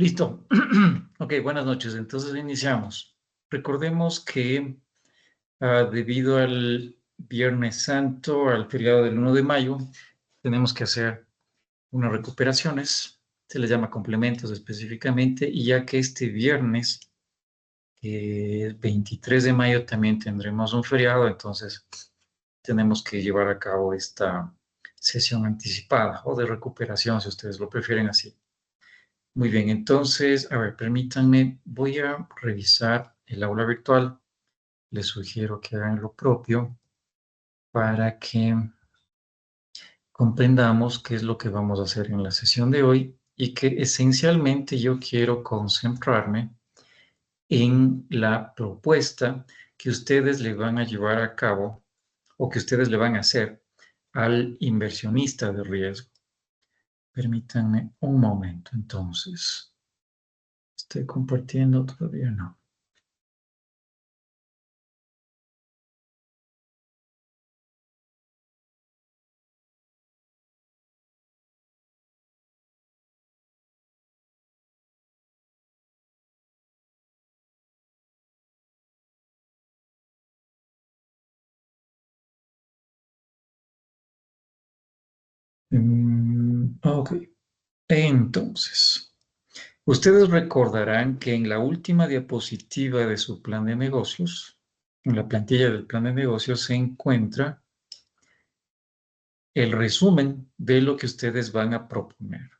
Listo. Ok, buenas noches. Entonces iniciamos. Recordemos que debido al Viernes Santo, al feriado del 1 de mayo, tenemos que hacer unas recuperaciones. Se les llama complementos específicamente, y ya que este viernes, que es 23 de mayo, también tendremos un feriado, entonces tenemos que llevar a cabo esta sesión anticipada o de recuperación, si ustedes lo prefieren así. Muy bien, entonces, a ver, permítanme, voy a revisar el aula virtual. Les sugiero que hagan lo propio para que comprendamos qué es lo que vamos a hacer en la sesión de hoy y que esencialmente yo quiero concentrarme en la propuesta que ustedes le van a llevar a cabo o que ustedes le van a hacer al inversionista de riesgo. Permítanme un momento, entonces. Estoy compartiendo, todavía no. Ok, entonces, ustedes recordarán que en la última diapositiva de su plan de negocios, en la plantilla del plan de negocios, se encuentra el resumen de lo que ustedes van a proponer.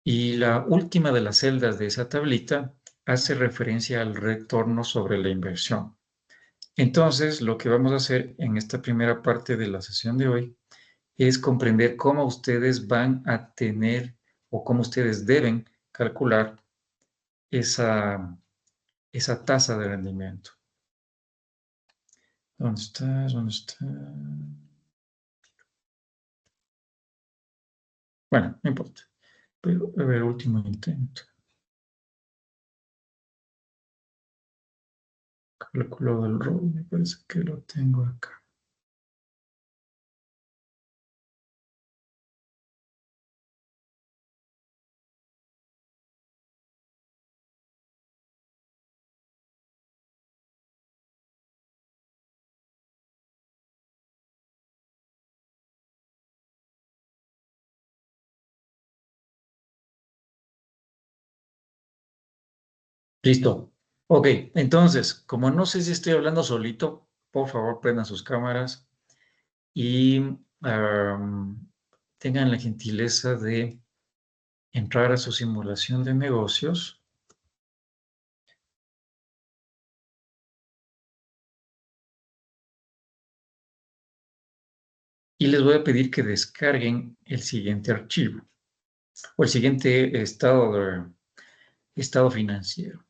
Y la última de las celdas de esa tablita hace referencia al retorno sobre la inversión. Entonces, lo que vamos a hacer en esta primera parte de la sesión de hoy es comprender cómo ustedes van a tener o cómo ustedes deben calcular esa tasa de rendimiento. ¿Dónde estás? ¿Dónde está? Bueno, no importa. Pero, a ver, último intento. Cálculo del ROI, me parece que lo tengo acá. Listo. Ok, entonces, como no sé si estoy hablando solito, por favor prendan sus cámaras y tengan la gentileza de entrar a su simulación de negocios. Y les voy a pedir que descarguen el siguiente archivo o el siguiente estado financiero.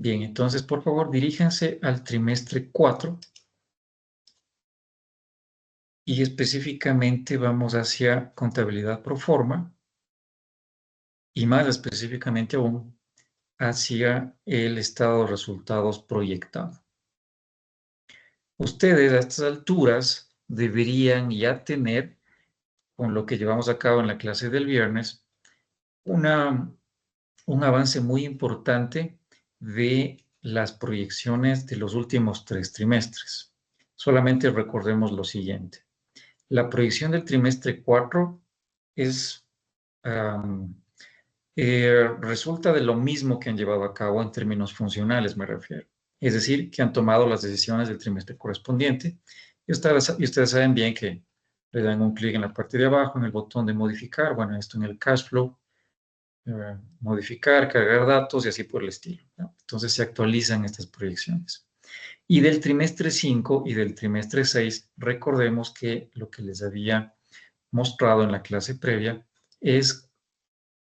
Bien, entonces, por favor, diríjanse al trimestre 4 y específicamente vamos hacia contabilidad pro forma y más específicamente aún hacia el estado de resultados proyectado. Ustedes a estas alturas deberían ya tener, con lo que llevamos a cabo en la clase del viernes, un avance muy importante de las proyecciones de los últimos 3 trimestres. Solamente recordemos lo siguiente. La proyección del trimestre 4 es, resulta de lo mismo que han llevado a cabo en términos funcionales, me refiero. Es decir, que han tomado las decisiones del trimestre correspondiente y ustedes saben bien que le dan un clic en la parte de abajo, en el botón de modificar, bueno, esto en el cash flow, modificar, cargar datos y así por el estilo, ¿no? Entonces se actualizan estas proyecciones. Y del trimestre 5 y del trimestre 6, recordemos que lo que les había mostrado en la clase previa es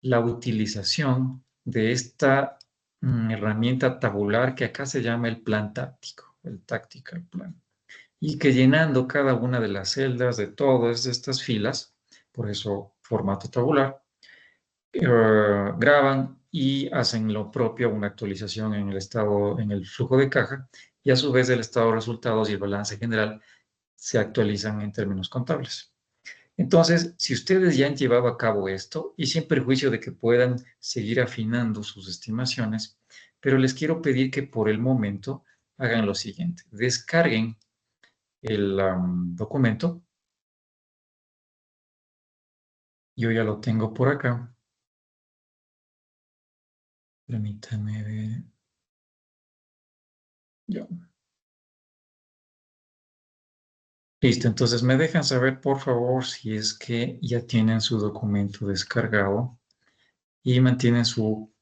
la utilización de esta herramienta tabular que acá se llama el plan táctico, el tactical plan, y que llenando cada una de las celdas de todas estas filas, por eso formato tabular, graban y hacen lo propio, una actualización en el estado, en el flujo de caja, y a su vez el estado de resultados y el balance general se actualizan en términos contables. Entonces, si ustedes ya han llevado a cabo esto, y sin perjuicio de que puedan seguir afinando sus estimaciones, pero les quiero pedir que por el momento hagan lo siguiente. Descarguen el documento. Yo ya lo tengo por acá. Permítanme ver. Ya. Listo, entonces me dejan saber, por favor, si es que ya tienen su documento descargado y mantienen su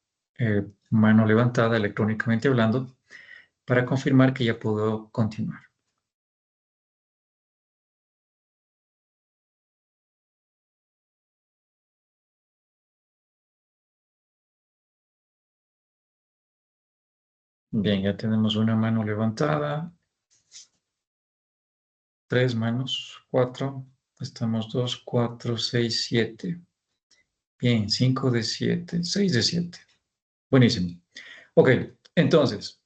mano levantada electrónicamente hablando para confirmar que ya puedo continuar. Bien, ya tenemos una mano levantada, 3 manos, 4, estamos 2, 4, 6, 7. Bien, 5 de 7, 6 de 7. Buenísimo. Ok, entonces,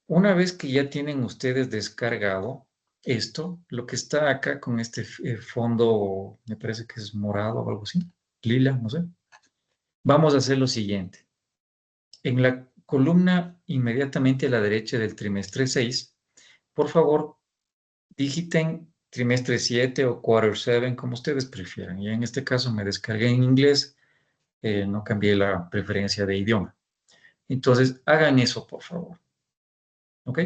una vez que ya tienen ustedes descargado esto, lo que está acá con este fondo, me parece que es morado o algo así, lila, no sé. Vamos a hacer lo siguiente. En la columna inmediatamente a la derecha del trimestre 6, por favor, digiten trimestre 7 o quarter 7, como ustedes prefieran. Y en este caso me descargué en inglés, no cambié la preferencia de idioma. Entonces, hagan eso, por favor. ¿Ok?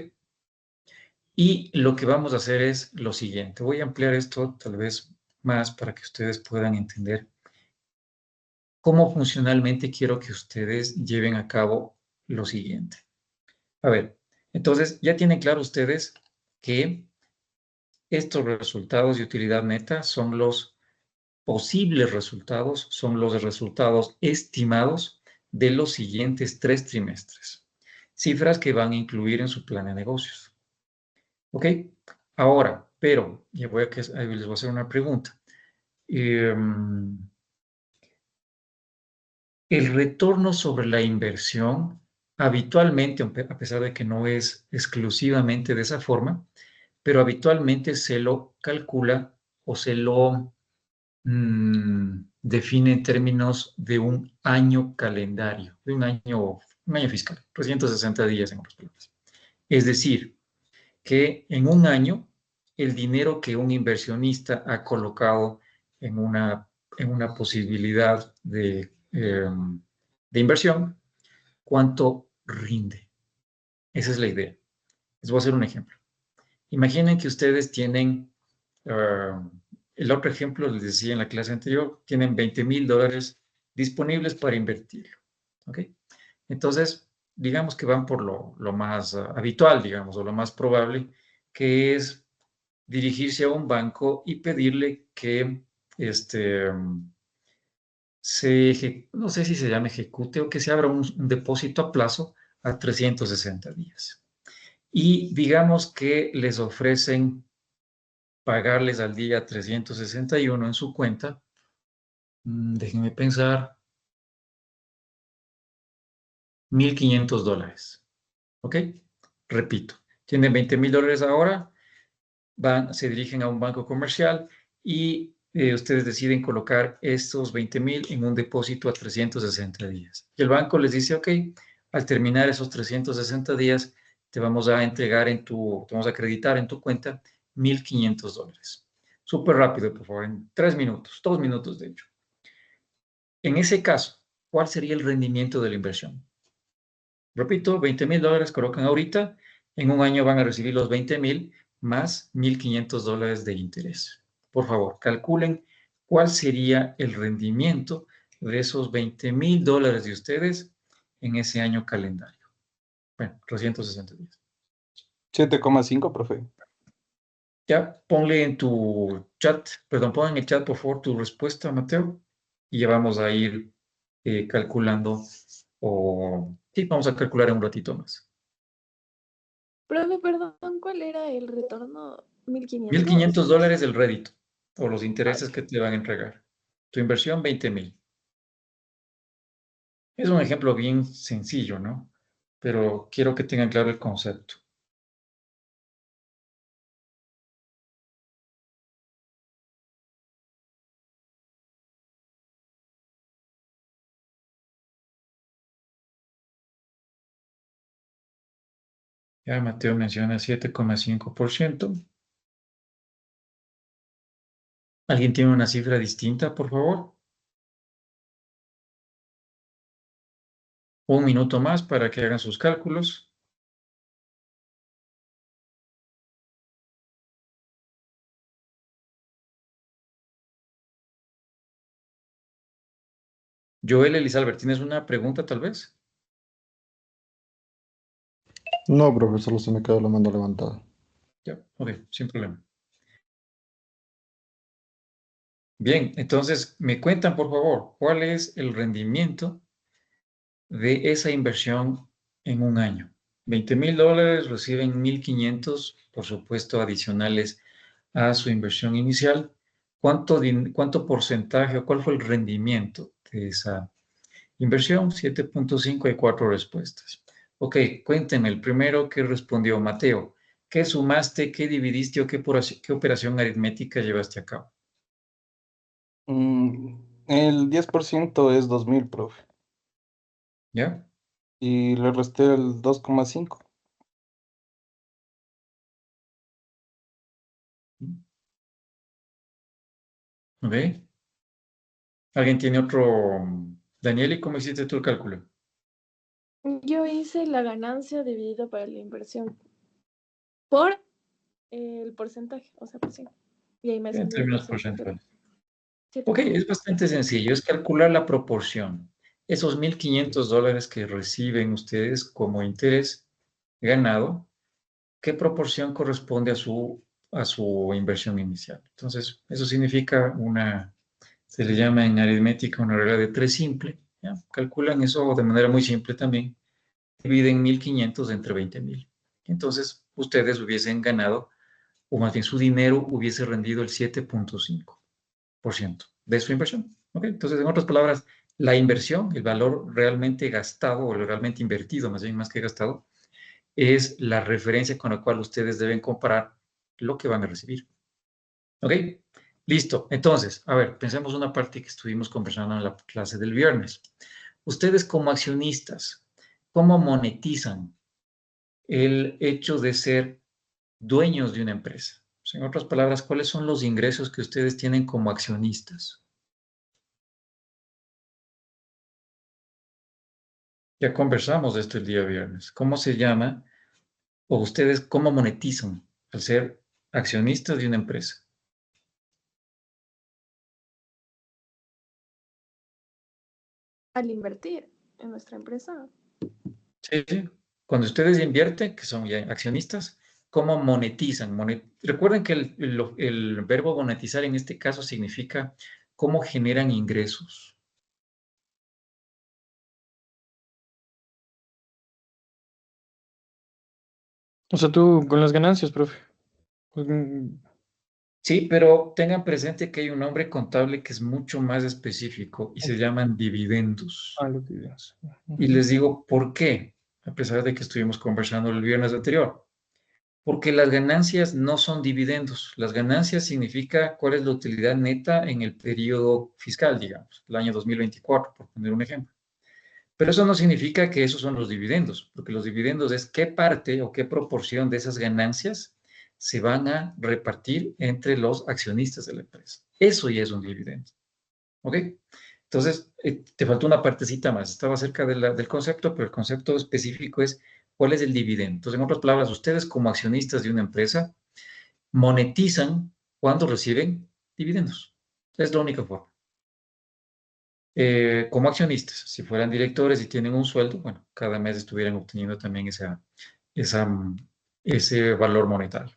Y lo que vamos a hacer es lo siguiente. Voy a ampliar esto tal vez más para que ustedes puedan entender cómo funcionalmente quiero que ustedes lleven a cabo lo siguiente. A ver, entonces ya tienen claro ustedes que estos resultados de utilidad neta son los posibles resultados, son los resultados estimados de los siguientes 3 trimestres. Cifras que van a incluir en su plan de negocios. ¿Ok? Ahora, pero ahí les voy a hacer una pregunta. El retorno sobre la inversión, habitualmente, a pesar de que no es exclusivamente de esa forma, pero habitualmente se lo calcula o se lo define en términos de un año calendario, de un año fiscal, 360 días en otras palabras. Es decir, que en un año el dinero que un inversionista ha colocado en una posibilidad de inversión, ¿cuánto rinde? Esa es la idea. Les voy a hacer un ejemplo. Imaginen que ustedes tienen, el otro ejemplo les decía en la clase anterior, tienen $20,000 disponibles para invertirlo. ¿Ok? Entonces, digamos que van por lo más habitual, digamos, o lo más probable, que es dirigirse a un banco y pedirle que este, no sé si se llama ejecute o que se abra un depósito a plazo a 360 días. Y digamos que les ofrecen pagarles al día 361 en su cuenta. Déjenme pensar, $1,500. ¿Ok? Repito, tienen $20,000 ahora, se dirigen a un banco comercial y ustedes deciden colocar estos 20,000 en un depósito a 360 días. Y el banco les dice, ok, al terminar esos 360 días, te vamos a entregar te vamos a acreditar en tu cuenta $1,500. Súper rápido, por favor, en 3 minutos, 2 minutos de hecho. En ese caso, ¿cuál sería el rendimiento de la inversión? Repito, $20,000 colocan ahorita, en un año van a recibir los 20,000 más $1,500 de interés. Por favor, calculen cuál sería el rendimiento de esos $20,000 de ustedes en ese año calendario. Bueno, 360 días. 7,5, profe. Ya, ponle en tu chat, perdón, pon en el chat, por favor, tu respuesta, Mateo, y ya vamos a ir calculando, o sí, vamos a calcular en un ratito más. Profe, perdón, ¿cuál era el retorno? Mil 1500. quinientos dólares el rédito, o los Ah, intereses ok. que te van a entregar. Tu inversión, 20,000. Es un ejemplo bien sencillo, ¿no? Pero quiero que tengan claro el concepto. Ya Mateo menciona 7,5%. ¿Alguien tiene una cifra distinta, por favor? Un minuto más para que hagan sus cálculos. Joel Elizalbert, ¿tienes una pregunta tal vez? No, profe, solo se me quedó la mano levantada. Ya, ok, sin problema. Bien, entonces me cuentan, por favor, cuál es el rendimiento de esa inversión en un año. 20,000 dólares, reciben 1,500, por supuesto, adicionales a su inversión inicial. ¿Cuánto porcentaje o cuál fue el rendimiento de esa inversión? 7,5, hay 4 respuestas. Ok, cuéntenme el primero que respondió Mateo. ¿Qué sumaste, qué dividiste o qué operación aritmética llevaste a cabo? El 10% es 2.000, profe. ¿Ya? Y le resté el 2,5. Ok. ¿Alguien tiene otro? Daniel, ¿y cómo hiciste tu cálculo? Yo hice la ganancia dividida para la inversión por el porcentaje, o sea, por 100. Y ahí me En salió términos siete porcentuales. Ok, es 7,5. bastante sencillo, es calcular la proporción. Esos 1,500 dólares que reciben ustedes como interés ganado, ¿qué proporción corresponde a su inversión inicial? Entonces, eso significa se le llama en aritmética una regla de 3 simple. ¿Ya? Calculan eso de manera muy simple también. Dividen 1,500 entre 20,000. Entonces, ustedes hubiesen ganado, o más bien su dinero hubiese rendido el 7,5% de su inversión. ¿Ok? Entonces, en otras palabras, la inversión, el valor realmente gastado o realmente invertido, más bien más que gastado, es la referencia con la cual ustedes deben comparar lo que van a recibir. ¿Ok? Listo. Entonces, a ver, pensemos una parte que estuvimos conversando en la clase del viernes. Ustedes como accionistas, ¿cómo monetizan el hecho de ser dueños de una empresa? En otras palabras, ¿cuáles son los ingresos que ustedes tienen como accionistas? Ya conversamos de esto el día viernes. ¿Cómo se llama o ustedes cómo monetizan al ser accionistas de una empresa? Al invertir en nuestra empresa. Sí, sí. Cuando ustedes invierten, que son ya accionistas, ¿cómo monetizan? Recuerden que el verbo monetizar en este caso significa cómo generan ingresos. O sea, tú con las ganancias, profe. Pues, Sí, pero tengan presente que hay un nombre contable que es mucho más específico y se llaman dividendos. los dividendos. Y les digo por qué, a pesar de que estuvimos conversando el viernes anterior. Porque las ganancias no son dividendos. Las ganancias significa cuál es la utilidad neta en el periodo fiscal, digamos, el año 2024, por poner un ejemplo. Pero eso no significa que esos son los dividendos, porque los dividendos es qué parte o qué proporción de esas ganancias se van a repartir entre los accionistas de la empresa. Eso ya es un dividendo. ¿Ok? Entonces, te faltó una partecita más. Estaba cerca del concepto, pero el concepto específico es cuál es el dividendo. Entonces, en otras palabras, ustedes como accionistas de una empresa monetizan cuando reciben dividendos. Es la única forma. Como accionistas, si fueran directores y tienen un sueldo, bueno, cada mes estuvieran obteniendo también esa, ese valor monetario.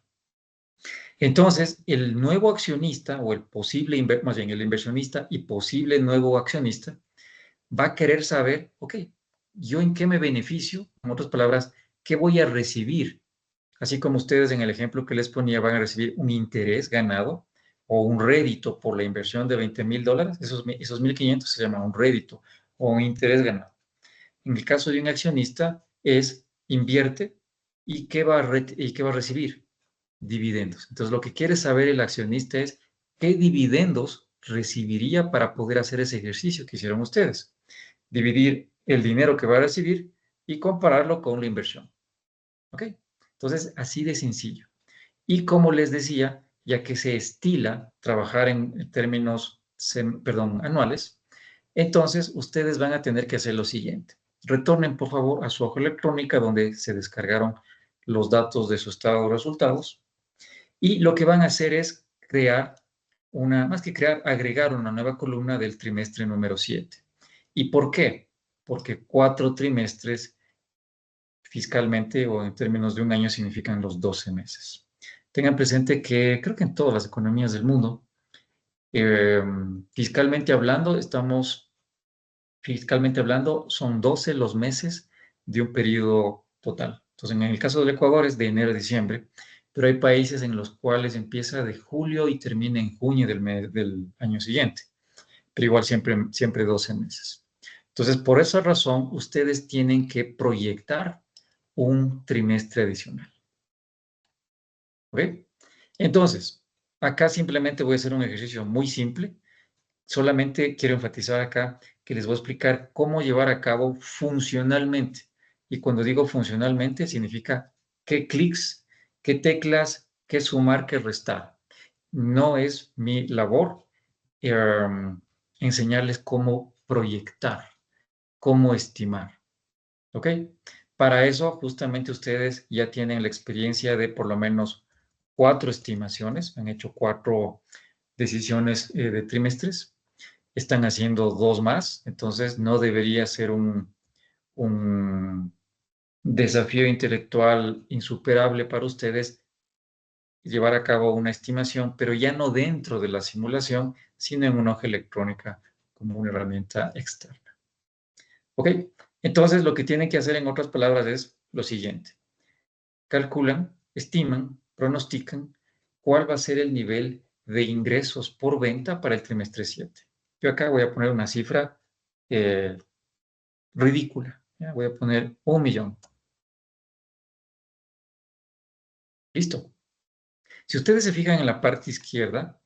Entonces, el nuevo accionista o el posible, más bien el inversionista y posible nuevo accionista va a querer saber, ok, ¿yo en qué me beneficio? En otras palabras, ¿qué voy a recibir? Así como ustedes en el ejemplo que les ponía van a recibir un interés ganado o un rédito por la inversión de $20,000, esos 1.500 se llama un rédito o un interés ganado. En el caso de un accionista es invierte y ¿qué va a recibir? Dividendos. Entonces, lo que quiere saber el accionista es qué dividendos recibiría para poder hacer ese ejercicio que hicieron ustedes. Dividir el dinero que va a recibir y compararlo con la inversión. ¿Ok? Entonces, así de sencillo. Y como les decía, ya que se estila trabajar en términos, anuales, entonces ustedes van a tener que hacer lo siguiente. Retornen, por favor, a su hoja electrónica donde se descargaron los datos de su estado de resultados. Y lo que van a hacer es agregar una nueva columna del trimestre número 7. ¿Y por qué? Porque 4 trimestres fiscalmente o en términos de un año significan los 12 meses. Tengan presente que creo que en todas las economías del mundo, fiscalmente hablando, son 12 los meses de un periodo total. Entonces, en el caso del Ecuador es de enero a diciembre, pero hay países en los cuales empieza de julio y termina en junio del año siguiente, pero igual siempre 12 meses. Entonces, por esa razón, ustedes tienen que proyectar un trimestre adicional. ¿Ok? Entonces, acá simplemente voy a hacer un ejercicio muy simple. Solamente quiero enfatizar acá que les voy a explicar cómo llevar a cabo funcionalmente. Y cuando digo funcionalmente, significa qué clics, qué teclas, qué sumar, qué restar. No es mi labor enseñarles cómo proyectar, cómo estimar. ¿Ok? Para eso, justamente ustedes ya tienen la experiencia de por lo menos 4 estimaciones, han hecho 4 decisiones de trimestres, están haciendo 2 más, entonces no debería ser un desafío intelectual insuperable para ustedes llevar a cabo una estimación, pero ya no dentro de la simulación, sino en una hoja electrónica como una herramienta externa. ¿Ok? Entonces, lo que tienen que hacer, en otras palabras, es lo siguiente. Calculan, estiman, pronostican cuál va a ser el nivel de ingresos por venta para el trimestre 7. Yo acá voy a poner una cifra ridícula. ¿Ya? Voy a poner 1 millón. Listo. Si ustedes se fijan en la parte izquierda,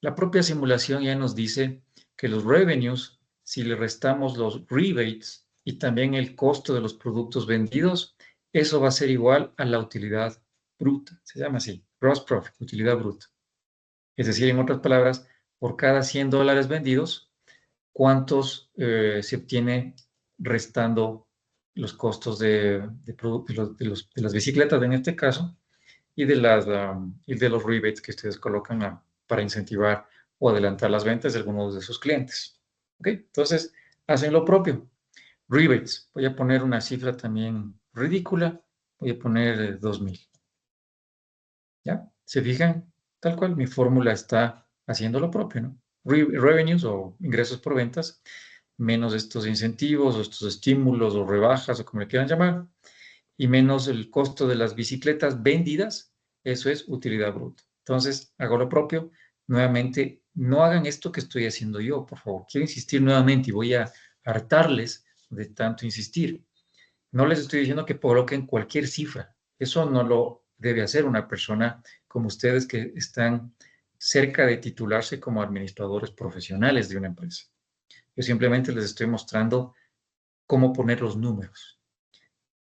la propia simulación ya nos dice que los revenues, si le restamos los rebates y también el costo de los productos vendidos, eso va a ser igual a la utilidad bruta. Se llama así, gross profit, utilidad bruta. Es decir, en otras palabras, por cada $100 vendidos, ¿cuántos se obtiene restando los costos de las bicicletas en este caso y de los rebates que ustedes colocan para incentivar o adelantar las ventas de algunos de sus clientes? ¿Ok? Entonces, hacen lo propio. Rebates. Voy a poner una cifra también ridícula. Voy a poner 2,000. ¿Ya? ¿Se fijan? Tal cual, mi fórmula está haciendo lo propio, ¿no? Revenues o ingresos por ventas, menos estos incentivos o estos estímulos o rebajas o como le quieran llamar, y menos el costo de las bicicletas vendidas, eso es utilidad bruta. Entonces, hago lo propio. Nuevamente, no hagan esto que estoy haciendo yo, por favor. Quiero insistir nuevamente y voy a hartarles de tanto insistir. No les estoy diciendo que coloquen cualquier cifra. Eso no lo debe hacer una persona como ustedes que están cerca de titularse como administradores profesionales de una empresa. Yo simplemente les estoy mostrando cómo poner los números.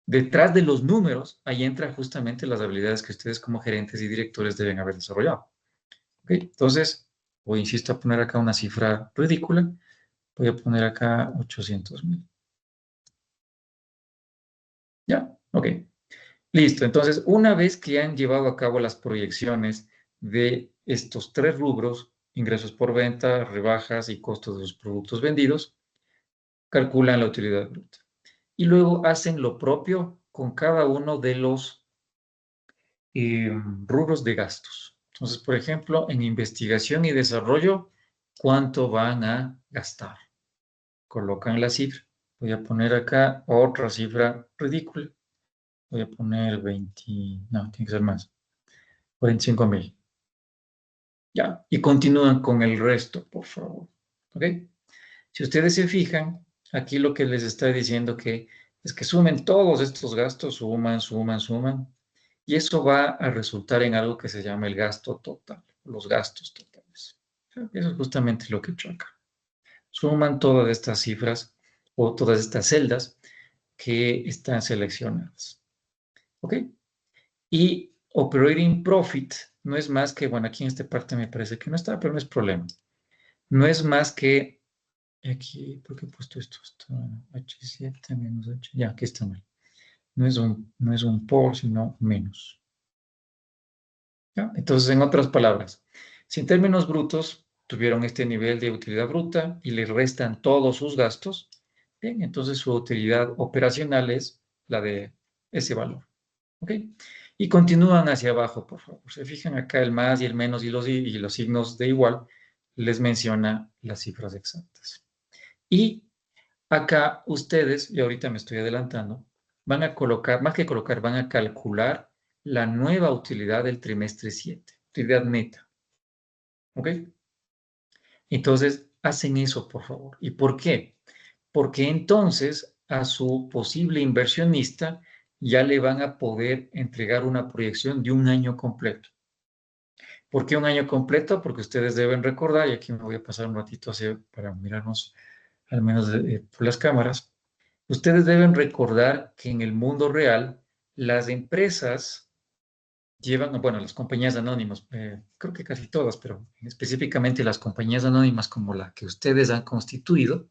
Detrás de los números, ahí entran justamente las habilidades que ustedes como gerentes y directores deben haber desarrollado. ¿Okay? Entonces, insisto, a poner acá una cifra ridícula. Voy a poner acá 800,000. ¿Ya? Ok. Listo. Entonces, una vez que han llevado a cabo las proyecciones de estos 3 rubros, ingresos por venta, rebajas y costos de los productos vendidos, calculan la utilidad bruta. Y luego hacen lo propio con cada uno de los rubros de gastos. Entonces, por ejemplo, en investigación y desarrollo, ¿cuánto van a gastar? Colocan la cifra. Voy a poner acá otra cifra ridícula. Voy a poner 20, no, tiene que ser más. 45,000. Ya, y continúan con el resto, por favor. ¿Ok? Si ustedes se fijan, aquí lo que les está diciendo es que sumen todos estos gastos, suman, y eso va a resultar en algo que se llama el gasto total, los gastos totales. Eso es justamente lo que he hecho acá. Suman todas estas cifras o todas estas celdas que están seleccionadas. ¿Ok? Y operating profit no es más que, bueno, aquí en esta parte me parece que no está, pero no es problema. No es más que, aquí, ¿por qué he puesto esto? Esto H7 menos H, ya, aquí está mal. No es un por, sino menos. ¿Ya? Entonces, en otras palabras, si en términos brutos tuvieron este nivel de utilidad bruta y le restan todos sus gastos, bien, entonces su utilidad operacional es la de ese valor. ¿Ok? Y continúan hacia abajo, por favor. Se fijan acá el más y el menos y los signos de igual les menciona las cifras exactas. Y acá ustedes, y ahorita me estoy adelantando, van a colocar, más que colocar, van a calcular la nueva utilidad del trimestre 7, utilidad neta. ¿Ok? Entonces, hacen eso, por favor. ¿Y por qué? Porque entonces a su posible inversionista ya le van a poder entregar una proyección de un año completo. ¿Por qué un año completo? Porque ustedes deben recordar, y aquí me voy a pasar un ratito así para mirarnos al menos por las cámaras, ustedes deben recordar que en el mundo real las empresas llevan, bueno, las compañías anónimas, creo que casi todas, pero específicamente las compañías anónimas como la que ustedes han constituido,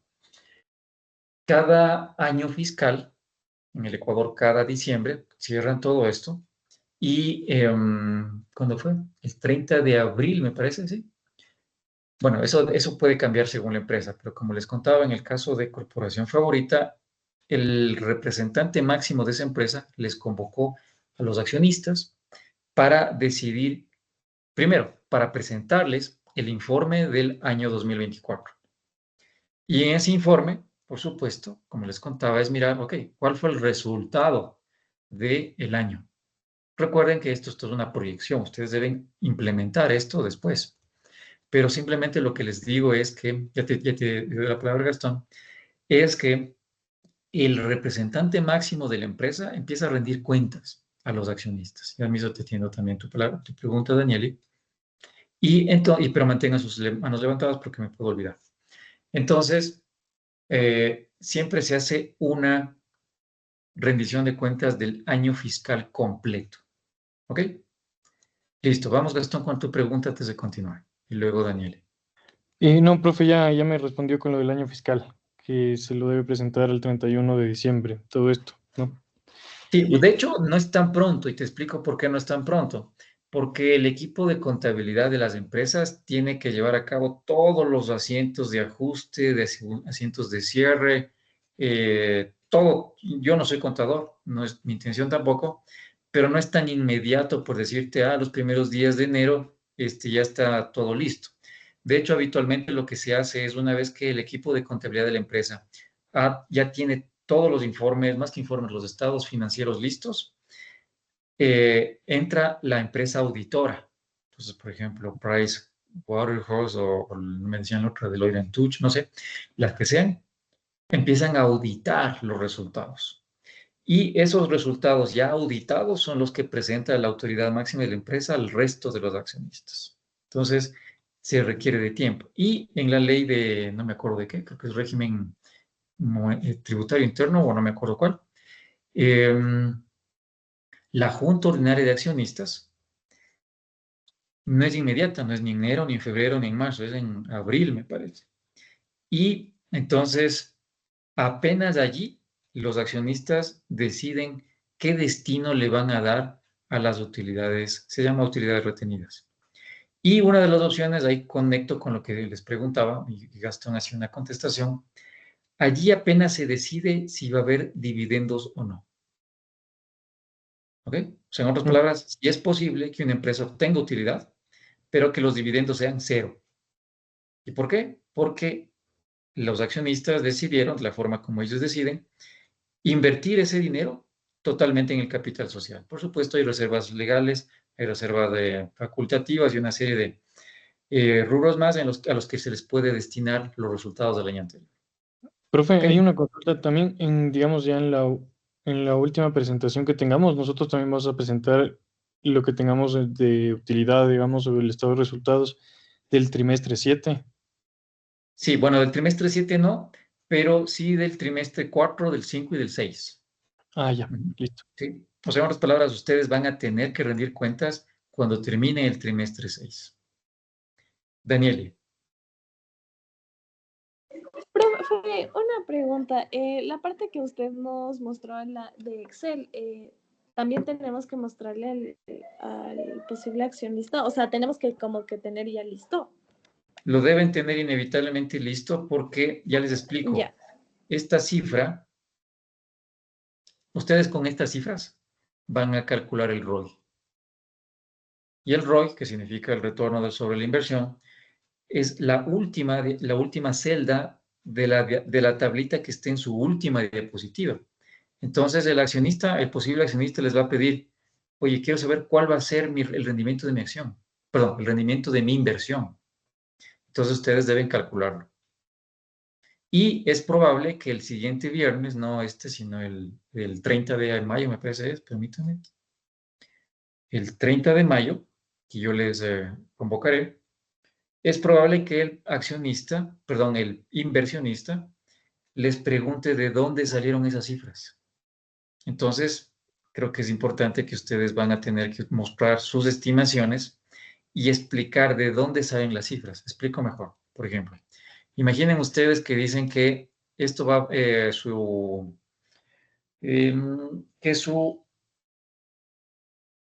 cada año fiscal, en el Ecuador cada diciembre, cierran todo esto y, ¿cuándo fue? El 30 de abril, me parece, ¿sí? Bueno, eso puede cambiar según la empresa, pero como les contaba, en el caso de Corporación Favorita, el representante máximo de esa empresa les convocó a los accionistas para decidir, primero, para presentarles el informe del año 2024. Y en ese informe, por supuesto, como les contaba, es mirar, ok, ¿cuál fue el resultado del año? Recuerden que esto es toda una proyección, ustedes deben implementar esto después. Pero simplemente lo que les digo es que, ya te doy la palabra, Gastón, es que el representante máximo de la empresa empieza a rendir cuentas a los accionistas. Y al mismo te entiendo también tu pregunta, Danieli. Pero mantengan sus manos levantadas porque me puedo olvidar. Entonces, siempre se hace una rendición de cuentas del año fiscal completo. ¿Ok? Listo, vamos, Gastón, con tu pregunta antes de continuar. Y luego, Danieli. Y no, profe, ya me respondió con lo del año fiscal, que se lo debe presentar el 31 de diciembre, todo esto, ¿no? Sí, Y, de hecho, no es tan pronto, y te explico por qué no es tan pronto. Porque el equipo de contabilidad de las empresas tiene que llevar a cabo todos los asientos de ajuste, asientos de cierre, todo. Yo no soy contador, no es mi intención tampoco, pero no es tan inmediato por decirte, los primeros días de enero, ya está todo listo. De hecho, habitualmente lo que se hace es una vez que el equipo de contabilidad de la empresa ya tiene todos los informes, más que informes, los estados financieros listos, entra la empresa auditora. Entonces, por ejemplo, Price Waterhouse o me decían la otra, Deloitte & Touche, no sé, las que sean, empiezan a auditar los resultados. Y esos resultados ya auditados son los que presenta la autoridad máxima de la empresa al resto de los accionistas. Entonces, se requiere de tiempo. Y en la ley de, no me acuerdo de qué, creo que es régimen tributario interno o no me acuerdo cuál, la Junta Ordinaria de Accionistas no es inmediata, no es ni en enero, ni en febrero, ni en marzo, es en abril, me parece. Y entonces, apenas allí, los accionistas deciden qué destino le van a dar a las utilidades, se llama utilidades retenidas. Y una de las opciones, ahí conecto con lo que les preguntaba, y Gastón hacía una contestación, allí apenas se decide si va a haber dividendos o no. ¿Ok? O sea, en otras palabras, sí es posible que una empresa obtenga utilidad, pero que los dividendos sean cero. ¿Y por qué? Porque los accionistas decidieron, de la forma como ellos deciden, invertir ese dinero totalmente en el capital social. Por supuesto, hay reservas legales, hay reservas facultativas y una serie de rubros más a los que se les puede destinar los resultados del año anterior. Profe, ¿Ok? hay una consulta también digamos, ya en la última presentación que tengamos, nosotros también vamos a presentar lo que tengamos de utilidad, digamos, sobre el estado de resultados del trimestre 7. Sí, bueno, del trimestre 7 no, pero sí del trimestre 4, del 5 y del 6. Ah, ya, Ujú. listo. ¿Sí? O sea, en otras palabras, ustedes van a tener que rendir cuentas cuando termine el trimestre 6. Daniele. Profe, una pregunta. La parte que usted nos mostró en la de Excel, también tenemos que mostrarle al posible accionista, o sea, tenemos que como que tener ya listo. Lo deben tener inevitablemente listo porque, ya les explico, Ya, esta cifra, ustedes con estas cifras van a calcular el ROI. Y el ROI, que significa el retorno sobre la inversión, es la última celda de la tablita que esté en su última diapositiva. Entonces, el posible accionista les va a pedir, oye, quiero saber cuál va a ser el rendimiento de mi acción, perdón, el rendimiento de mi inversión. Entonces, ustedes deben calcularlo. Y es probable que el siguiente viernes, no este, sino el 30 de mayo, me parece es, permítanme, el 30 de mayo, que yo les convocaré, es probable que el accionista, perdón, el inversionista, les pregunte de dónde salieron esas cifras. Entonces, creo que es importante que ustedes van a tener que mostrar sus estimaciones y explicar de dónde salen las cifras. Explico mejor. Por ejemplo, imaginen ustedes que dicen que esto va,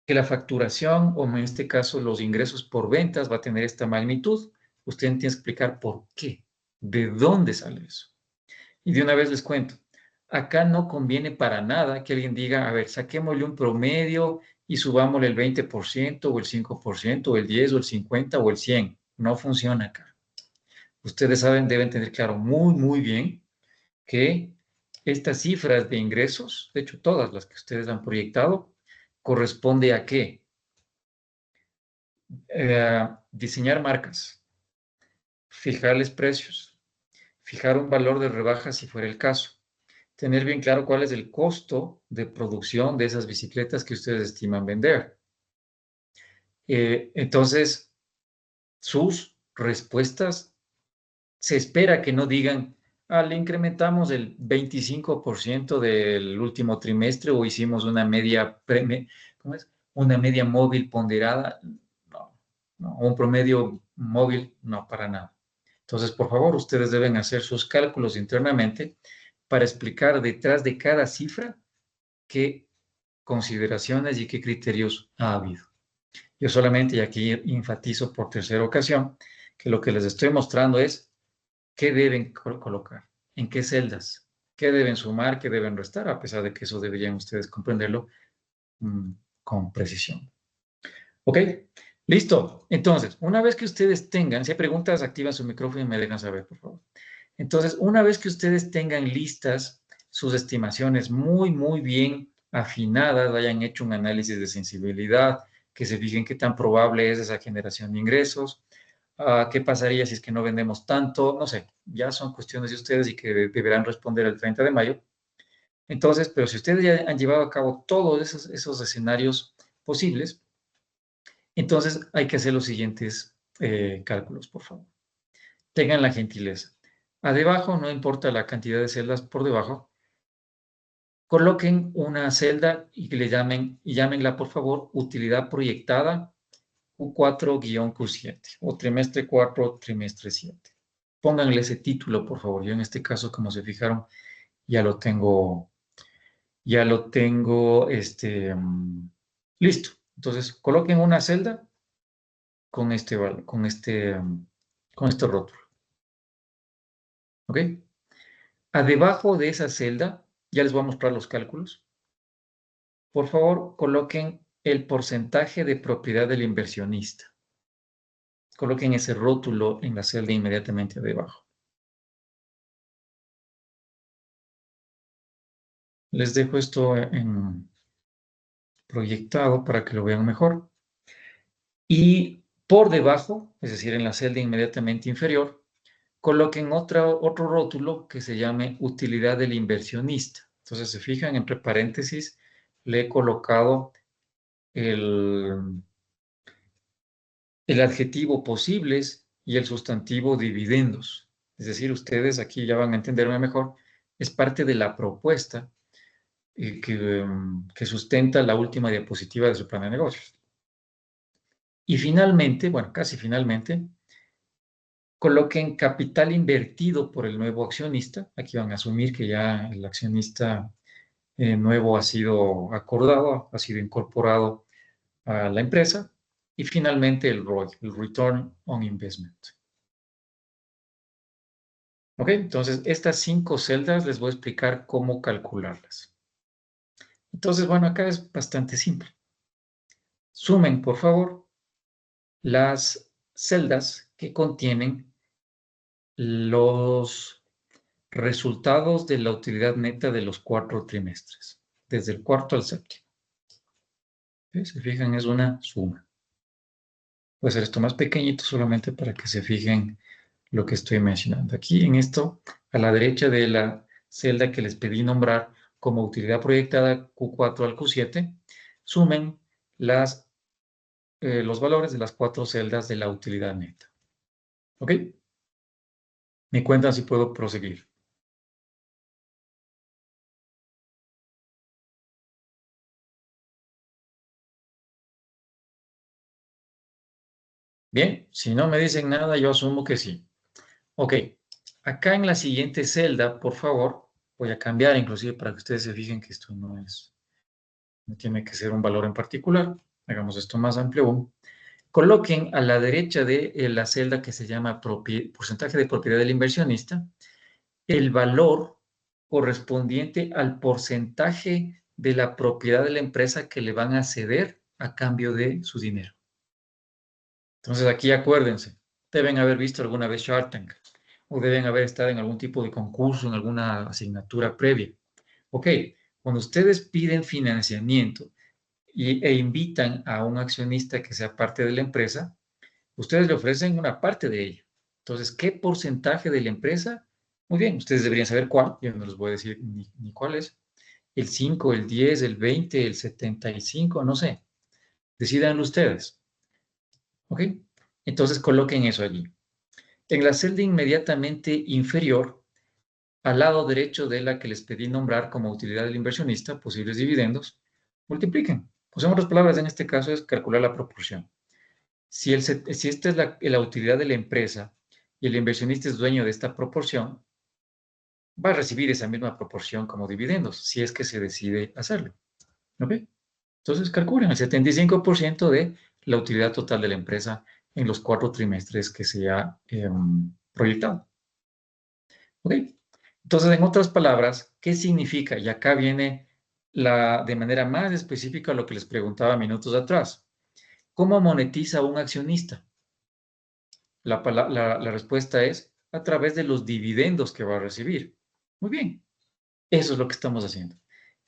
que la facturación, o en este caso los ingresos por ventas, va a tener esta magnitud. Usted tiene que explicar por qué, de dónde sale eso. Y de una vez les cuento, acá no conviene para nada que alguien diga, a ver, saquémosle un promedio y subámosle el 20% o el 5% o el 10 o el 50 o el 100. No funciona acá. Ustedes saben, deben tener claro muy, muy bien que estas cifras de ingresos, de hecho todas las que ustedes han proyectado, corresponde a qué? Diseñar marcas, fijarles precios, fijar un valor de rebaja si fuera el caso, tener bien claro cuál es el costo de producción de esas bicicletas que ustedes estiman vender. Entonces, sus respuestas se espera que no digan, le incrementamos el 25% del último trimestre o hicimos una media, ¿cómo es? Una media móvil ponderada. No, no, un promedio móvil, no, para nada. Entonces, por favor, ustedes deben hacer sus cálculos internamente para explicar detrás de cada cifra qué consideraciones y qué criterios ha habido. Yo solamente, y aquí enfatizo por tercera ocasión, que lo que les estoy mostrando es qué deben colocar, en qué celdas, qué deben sumar, qué deben restar, a pesar de que eso deberían ustedes comprenderlo mmm, con precisión. ¿Ok? Listo. Entonces, una vez que ustedes tengan, si hay preguntas, activan su micrófono y me dejan saber, por favor. Entonces, una vez que ustedes tengan listas sus estimaciones muy, muy bien afinadas, hayan hecho un análisis de sensibilidad, que se fijen qué tan probable es esa generación de ingresos, qué pasaría si es que no vendemos tanto, no sé, ya son cuestiones de ustedes y que deberán responder el 30 de mayo. Entonces, pero si ustedes ya han llevado a cabo todos esos escenarios posibles, entonces hay que hacer los siguientes cálculos, por favor. Tengan la gentileza. A debajo, no importa la cantidad de celdas por debajo, coloquen una celda y que llámenla, por favor, utilidad proyectada Q4-Q7 o trimestre 4, trimestre 7. Pónganle ese título, por favor. Yo en este caso, como se fijaron, ya lo tengo, listo. Entonces, coloquen una celda con con este rótulo. ¿Ok? A debajo de esa celda, ya les voy a mostrar los cálculos. por favor, coloquen el porcentaje de propiedad del inversionista. Coloquen ese rótulo en la celda inmediatamente debajo. Les dejo esto en proyectado para que lo vean mejor. Y por debajo, es decir, en la celda inmediatamente inferior, coloquen otro rótulo que se llame utilidad del inversionista. Entonces, se fijan, entre paréntesis, le he colocado el adjetivo posibles y el sustantivo dividendos. Es decir, ustedes aquí ya van a entenderme mejor, es parte de la propuesta que sustenta la última diapositiva de su plan de negocios. Y finalmente, bueno, casi finalmente, coloquen capital invertido por el nuevo accionista. Aquí van a asumir que ya el accionista nuevo ha sido acordado, ha sido incorporado a la empresa. Y finalmente el ROI, el Return on Investment. Ok, entonces estas 5 celdas les voy a explicar cómo calcularlas. Entonces, bueno, acá es bastante simple. Sumen, por favor, las celdas que contienen los resultados de la utilidad neta de los 4 trimestres, desde el cuarto al séptimo. ¿Sí? Se fijan, es una suma. Voy a hacer esto más pequeñito solamente para que se fijen lo que estoy mencionando. Aquí en esto, a la derecha de la celda que les pedí nombrar como utilidad proyectada Q4 al Q7, sumen los valores de las 4 celdas de la utilidad neta. ¿Ok? Me cuentan si puedo proseguir. Bien, si no me dicen nada, yo asumo que sí. Ok, acá en la siguiente celda, por favor, voy a cambiar inclusive para que ustedes se fijen que esto no tiene que ser un valor en particular. Hagamos esto más amplio aún. Coloquen a la derecha de la celda que se llama porcentaje de propiedad del inversionista, el valor correspondiente al porcentaje de la propiedad de la empresa que le van a ceder a cambio de su dinero. Entonces aquí acuérdense, deben haber visto alguna vez Shark Tank o deben haber estado en algún tipo de concurso, en alguna asignatura previa. Ok, cuando ustedes piden financiamiento e invitan a un accionista que sea parte de la empresa, ustedes le ofrecen una parte de ella. Entonces, ¿qué porcentaje de la empresa? Muy bien, ustedes deberían saber cuál, yo no les voy a decir ni cuál es. El 5, el 10, el 20, el 75, no sé. Decidan ustedes. ¿Ok? Entonces coloquen eso allí. En la celda inmediatamente inferior, al lado derecho de la que les pedí nombrar como utilidad del inversionista, posibles dividendos, multipliquen. Pues en otras palabras, en este caso es calcular la proporción. Si esta es la utilidad de la empresa y el inversionista es dueño de esta proporción, va a recibir esa misma proporción como dividendos, si es que se decide hacerlo. ¿Ok? Entonces calculen el 75% de la utilidad total de la empresa en los 4 trimestres que se ha proyectado. ¿Ok? Entonces, en otras palabras, ¿qué significa? Y acá viene de manera más específica lo que les preguntaba minutos atrás. ¿Cómo monetiza un accionista? La respuesta es a través de los dividendos que va a recibir. Muy bien, eso es lo que estamos haciendo.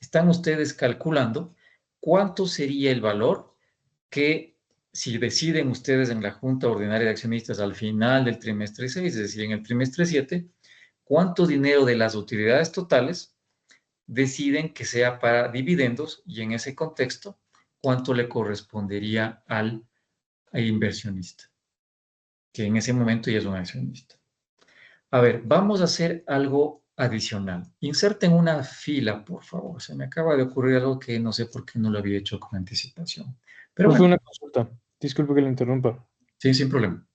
Están ustedes calculando cuánto sería el valor que si deciden ustedes en la Junta Ordinaria de Accionistas al final del trimestre 6, es decir, en el trimestre 7, cuánto dinero de las utilidades totales deciden que sea para dividendos y en ese contexto, cuánto le correspondería al inversionista, que en ese momento ya es un accionista. A ver, vamos a hacer algo adicional. Inserten una fila, por favor. Se me acaba de ocurrir algo que no sé por qué no lo había hecho con anticipación. Pero Fue bueno, una consulta. Disculpe que le interrumpa. sí, sin problema.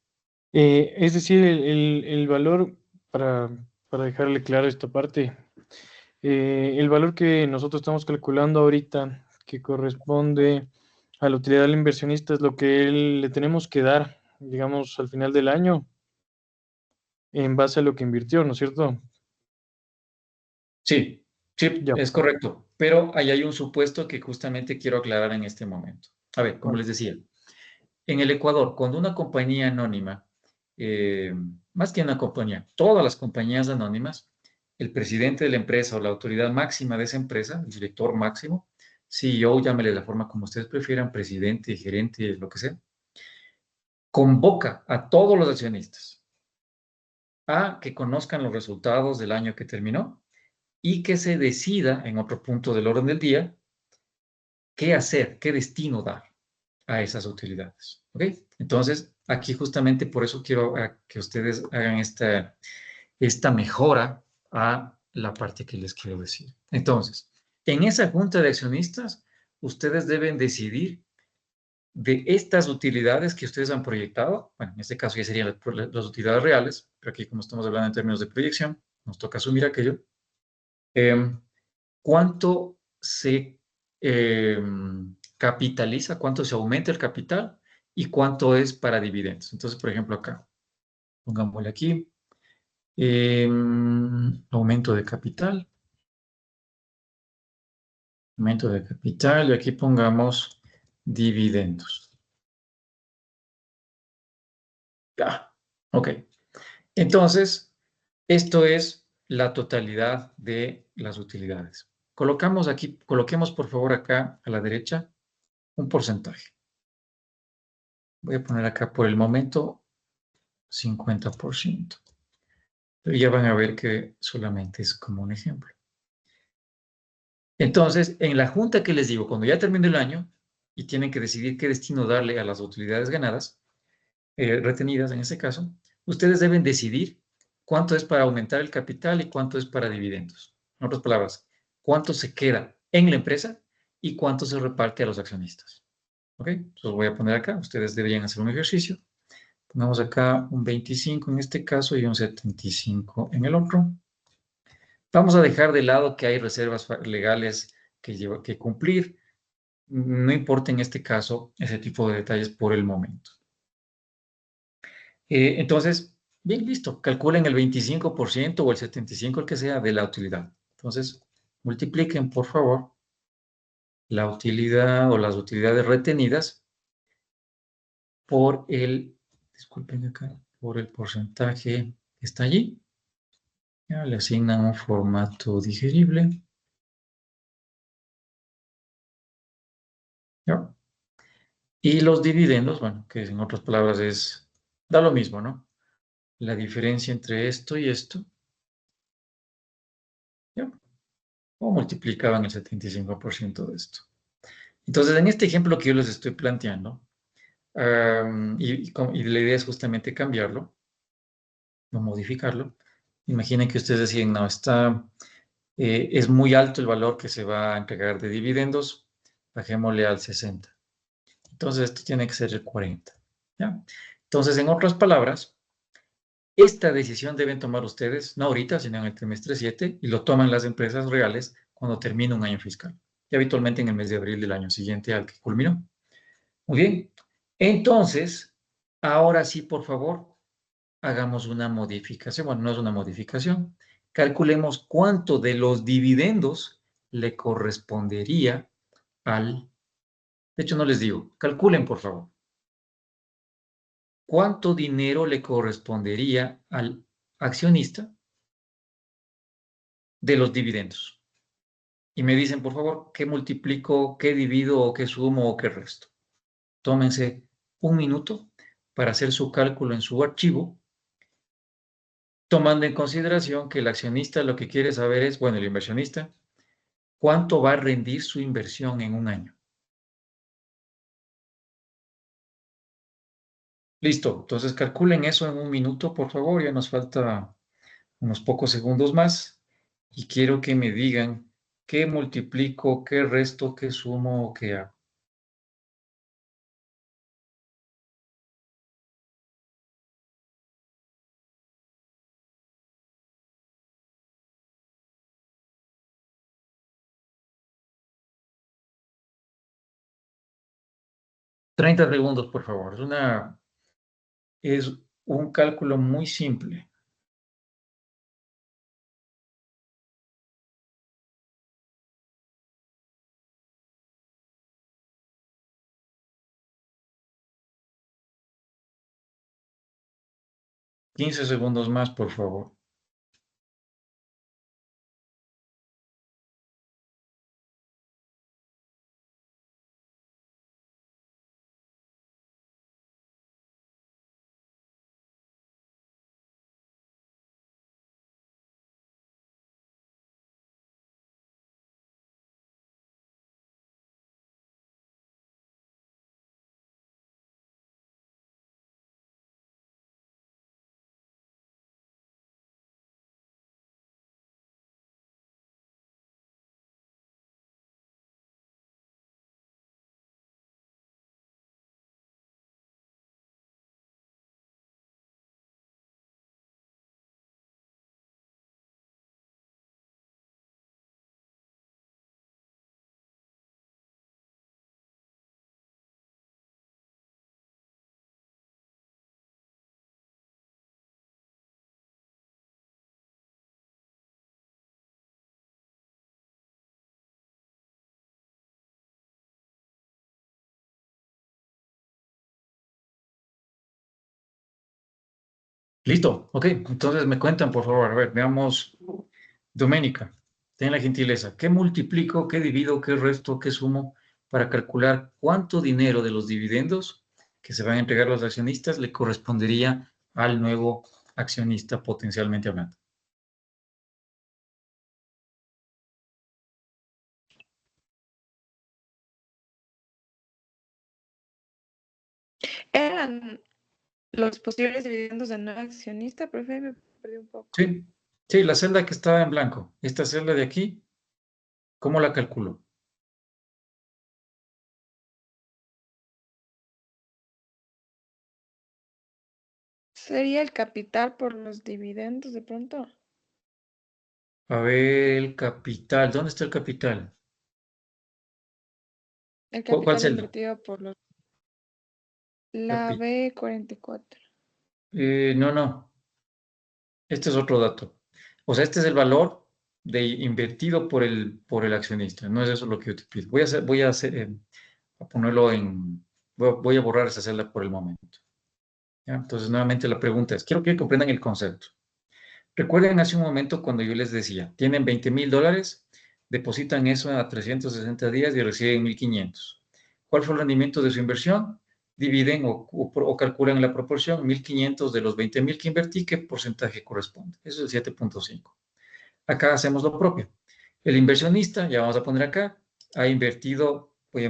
Es decir, el valor, para dejarle claro esta parte, el valor que nosotros estamos calculando ahorita, que corresponde a la utilidad del inversionista, es lo que le tenemos que dar, digamos, al final del año, en base a lo que invirtió, ¿no es cierto? Sí, Sí, Ya. es correcto, pero ahí hay un supuesto que justamente quiero aclarar en este momento. A ver, como les decía, en el Ecuador, cuando una compañía anónima, más que una compañía, todas las compañías anónimas, el presidente de la empresa o la autoridad máxima de esa empresa, el director máximo, CEO, llámele la forma como ustedes prefieran, presidente, gerente, lo que sea, convoca a todos los accionistas a que conozcan los resultados del año que terminó y que se decida en otro punto del orden del día qué hacer, qué destino dar a esas utilidades. ¿Ok? Entonces, aquí justamente por eso quiero que ustedes hagan esta mejora a la parte que les quiero decir. Entonces, en esa junta de accionistas, ustedes deben decidir de estas utilidades que ustedes han proyectado, bueno, en este caso ya serían las utilidades reales, pero aquí como estamos hablando en términos de proyección, nos toca asumir aquello. ¿Cuánto se capitaliza, cuánto se aumenta el capital y cuánto es para dividendos? Entonces, por ejemplo, acá, pongámosle aquí, aumento de capital, y aquí pongamos dividendos. Ya, ok. Entonces, esto es la totalidad de las utilidades. Coloquemos por favor acá a la derecha un porcentaje. Voy a poner acá por el momento 50%. Pero ya van a ver que solamente es como un ejemplo. Entonces, en la junta que les digo, cuando ya termine el año y tienen que decidir qué destino darle a las utilidades ganadas, retenidas en este caso, ustedes deben decidir cuánto es para aumentar el capital y cuánto es para dividendos. En otras palabras, cuánto se queda en la empresa y cuánto se reparte a los accionistas. ¿Ok? Los voy a poner acá. Ustedes deberían hacer un ejercicio. Pongamos acá un 25 en este caso y un 75 en el otro. Vamos a dejar de lado que hay reservas legales que cumplir. No importa en este caso ese tipo de detalles por el momento. Entonces, bien, listo. Calculen el 25% o el 75%, el que sea, de la utilidad. Entonces, multipliquen, por favor, la utilidad o las utilidades retenidas por disculpen acá, por el porcentaje que está allí. Ya, le asignan un formato digerible. ¿Ya? Y los dividendos, bueno, que en otras palabras da lo mismo, ¿no? La diferencia entre esto y esto, ¿ya? O multiplicaban el 75% de esto. Entonces, en este ejemplo que yo les estoy planteando, y la idea es justamente cambiarlo, no modificarlo. Imaginen que ustedes deciden, no, es muy alto el valor que se va a entregar de dividendos, bajémosle al 60. Entonces, esto tiene que ser el 40. ¿Ya? Entonces, en otras palabras, esta decisión deben tomar ustedes, no ahorita, sino en el trimestre 7, y lo toman las empresas reales cuando termine un año fiscal, y habitualmente en el mes de abril del año siguiente al que culminó. Muy bien. Entonces, ahora sí, por favor, hagamos una modificación. Bueno, no es una modificación. Calculemos cuánto de los dividendos le correspondería de hecho, no les digo, calculen, por favor, cuánto dinero le correspondería al accionista de los dividendos. Y me dicen, por favor, qué multiplico, qué divido, o qué sumo, o qué resto. Tómense un minuto para hacer su cálculo en su archivo, tomando en consideración que el accionista lo que quiere saber es, bueno, el inversionista, cuánto va a rendir su inversión en un año. Listo, entonces calculen eso en un minuto, por favor, ya nos falta unos pocos segundos más y quiero que me digan qué multiplico, qué resto, qué sumo o qué hago. Treinta segundos, por favor. Es un cálculo muy simple. 15 segundos más, por favor. Listo, ok. Entonces me cuentan, por favor. A ver, veamos. Doménica, ten la gentileza. ¿Qué multiplico, qué divido, qué resto, qué sumo para calcular cuánto dinero de los dividendos que se van a entregar a los accionistas le correspondería al nuevo accionista potencialmente hablando? Eran los posibles dividendos del nuevo accionista, profe, me perdí un poco. Sí, sí, la celda que está en blanco. Esta celda de aquí, ¿cómo la calculo? ¿Sería el capital por los dividendos de pronto? A ver, el capital. ¿Dónde está el capital? El ¿Cuál capital celda? invertido por los... La Capi- B44. No, no. Este es otro dato. O sea, este es el valor invertido por el accionista. No es eso lo que yo te pido. A ponerlo voy a borrar esa celda por el momento. ¿Ya? Entonces, nuevamente la pregunta es, quiero que comprendan el concepto. Recuerden hace un momento cuando yo les decía, tienen $20,000, depositan eso a 360 días y reciben 1,500. ¿Cuál fue el rendimiento de su inversión? Dividen o calculan la proporción, 1,500 de los 20,000 que invertí, ¿qué porcentaje corresponde? Eso es el 7.5. Acá hacemos lo propio. El inversionista, ya vamos a poner acá, ha invertido, voy a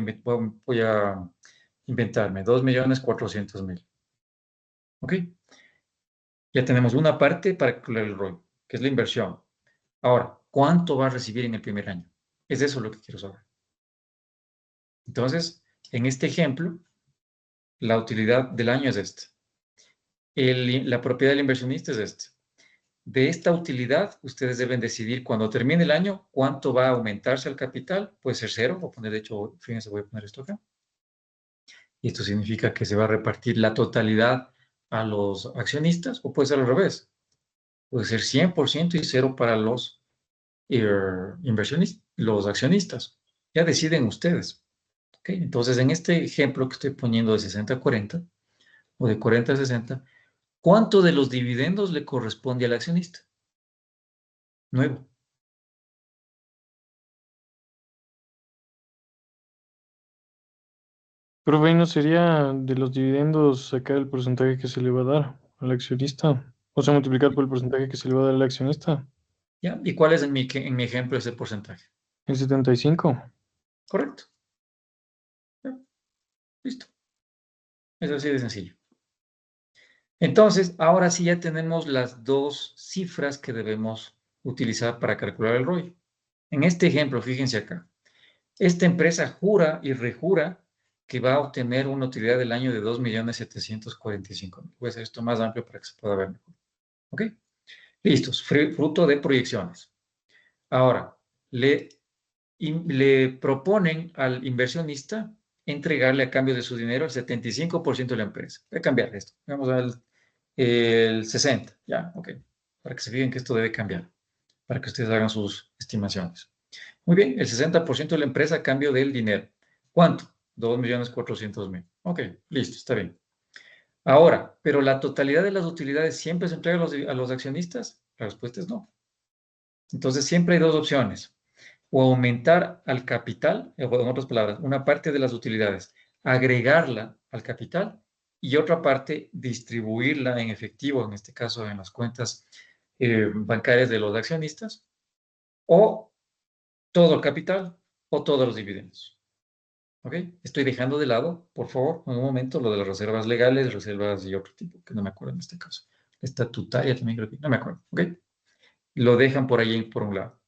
inventarme, 2,400,000. ¿Ok? Ya tenemos una parte para calcular el ROI, que es la inversión. Ahora, ¿cuánto va a recibir en el primer año? Es eso lo que quiero saber. Entonces, en este ejemplo, la utilidad del año es esta. La propiedad del inversionista es esta. De esta utilidad, ustedes deben decidir cuando termine el año cuánto va a aumentarse el capital. Puede ser cero, voy a poner, de hecho, fíjense, voy a poner esto acá. Y esto significa que se va a repartir la totalidad a los accionistas, o puede ser al revés. Puede ser 100% y cero para los inversionistas, los accionistas. Ya deciden ustedes. ¿Okay? Entonces, en este ejemplo que estoy poniendo de 60-40 o de 40-60, ¿cuánto de los dividendos le corresponde al accionista nuevo? Profe, ¿no sería de los dividendos sacar el porcentaje que se le va a dar al accionista? O sea, multiplicar por el porcentaje que se le va a dar al accionista. ¿Ya? ¿Y cuál es en mi ejemplo ese porcentaje? El 75. Correcto. ¿Ya? Listo. Es así de sencillo. Entonces, ahora sí ya tenemos las dos cifras que debemos utilizar para calcular el ROI. En este ejemplo, fíjense acá. Esta empresa jura y rejura que va a obtener una utilidad del año de 2,745,000. Voy a hacer esto más amplio para que se pueda ver mejor. ¿Ok? Listos. Fruto de proyecciones. Ahora, le proponen al inversionista entregarle a cambio de su dinero el 75% de la empresa. Voy a cambiar esto. Vamos al el 60%. Ya, ok. Para que se fijen que esto debe cambiar. Para que ustedes hagan sus estimaciones. Muy bien, el 60% de la empresa a cambio del dinero. ¿Cuánto? 2,400,000. Ok, listo, está bien. Ahora, ¿pero la totalidad de las utilidades siempre se entrega a los accionistas? La respuesta es no. Entonces, siempre hay dos opciones. O aumentar al capital, o en otras palabras, una parte de las utilidades, agregarla al capital y otra parte distribuirla en efectivo, en este caso en las cuentas bancarias de los accionistas, o todo el capital o todos los dividendos. ¿Ok? Estoy dejando de lado, por favor, en un momento, lo de las reservas legales, reservas y otro tipo, que no me acuerdo en este caso. Estatutaria también creo que, no me acuerdo. ¿Ok? Lo dejan por ahí por un lado.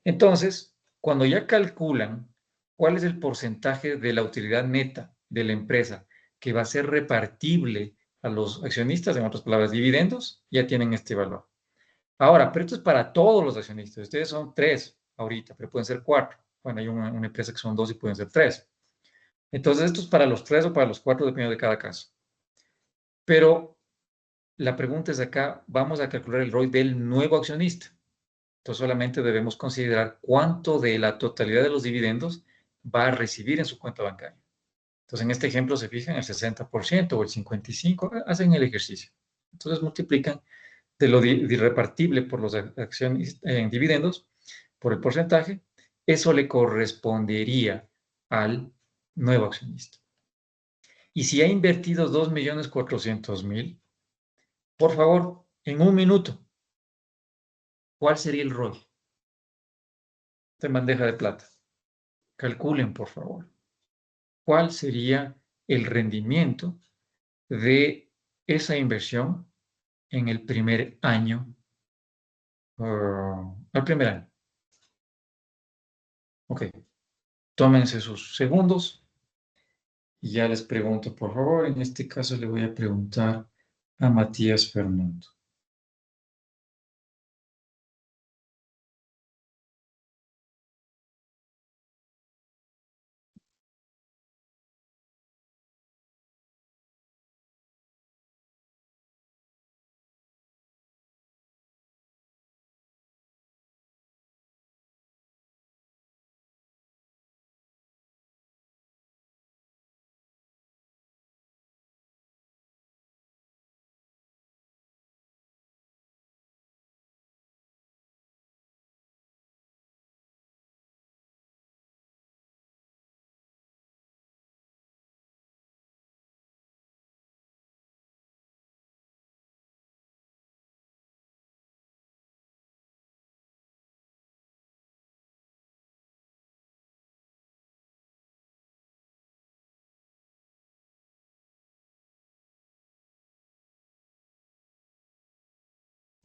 Entonces, cuando ya calculan cuál es el porcentaje de la utilidad neta de la empresa que va a ser repartible a los accionistas, en otras palabras, dividendos, ya tienen este valor. Ahora, pero esto es para todos los accionistas. Ustedes son 3 ahorita, pero pueden ser 4. Bueno, hay una empresa que son 2 y pueden ser 3. Entonces, esto es para los 3 o para los 4, dependiendo de cada caso. Pero la pregunta es acá, vamos a calcular el ROI del nuevo accionista. Entonces, solamente debemos considerar cuánto de la totalidad de los dividendos va a recibir en su cuenta bancaria. Entonces, en este ejemplo se fijan el 60% o el 55%, hacen el ejercicio. Entonces, multiplican de lo repartible por los acciones en dividendos, por el porcentaje, eso le correspondería al nuevo accionista. Y si ha invertido 2.400.000, por favor, en un minuto, ¿cuál sería el ROI? De bandeja de plata. Calculen, por favor, cuál sería el rendimiento de esa inversión en el primer año, al primer año. Ok, tómense sus segundos y ya les pregunto, por favor, en este caso le voy a preguntar a Matías Fernando.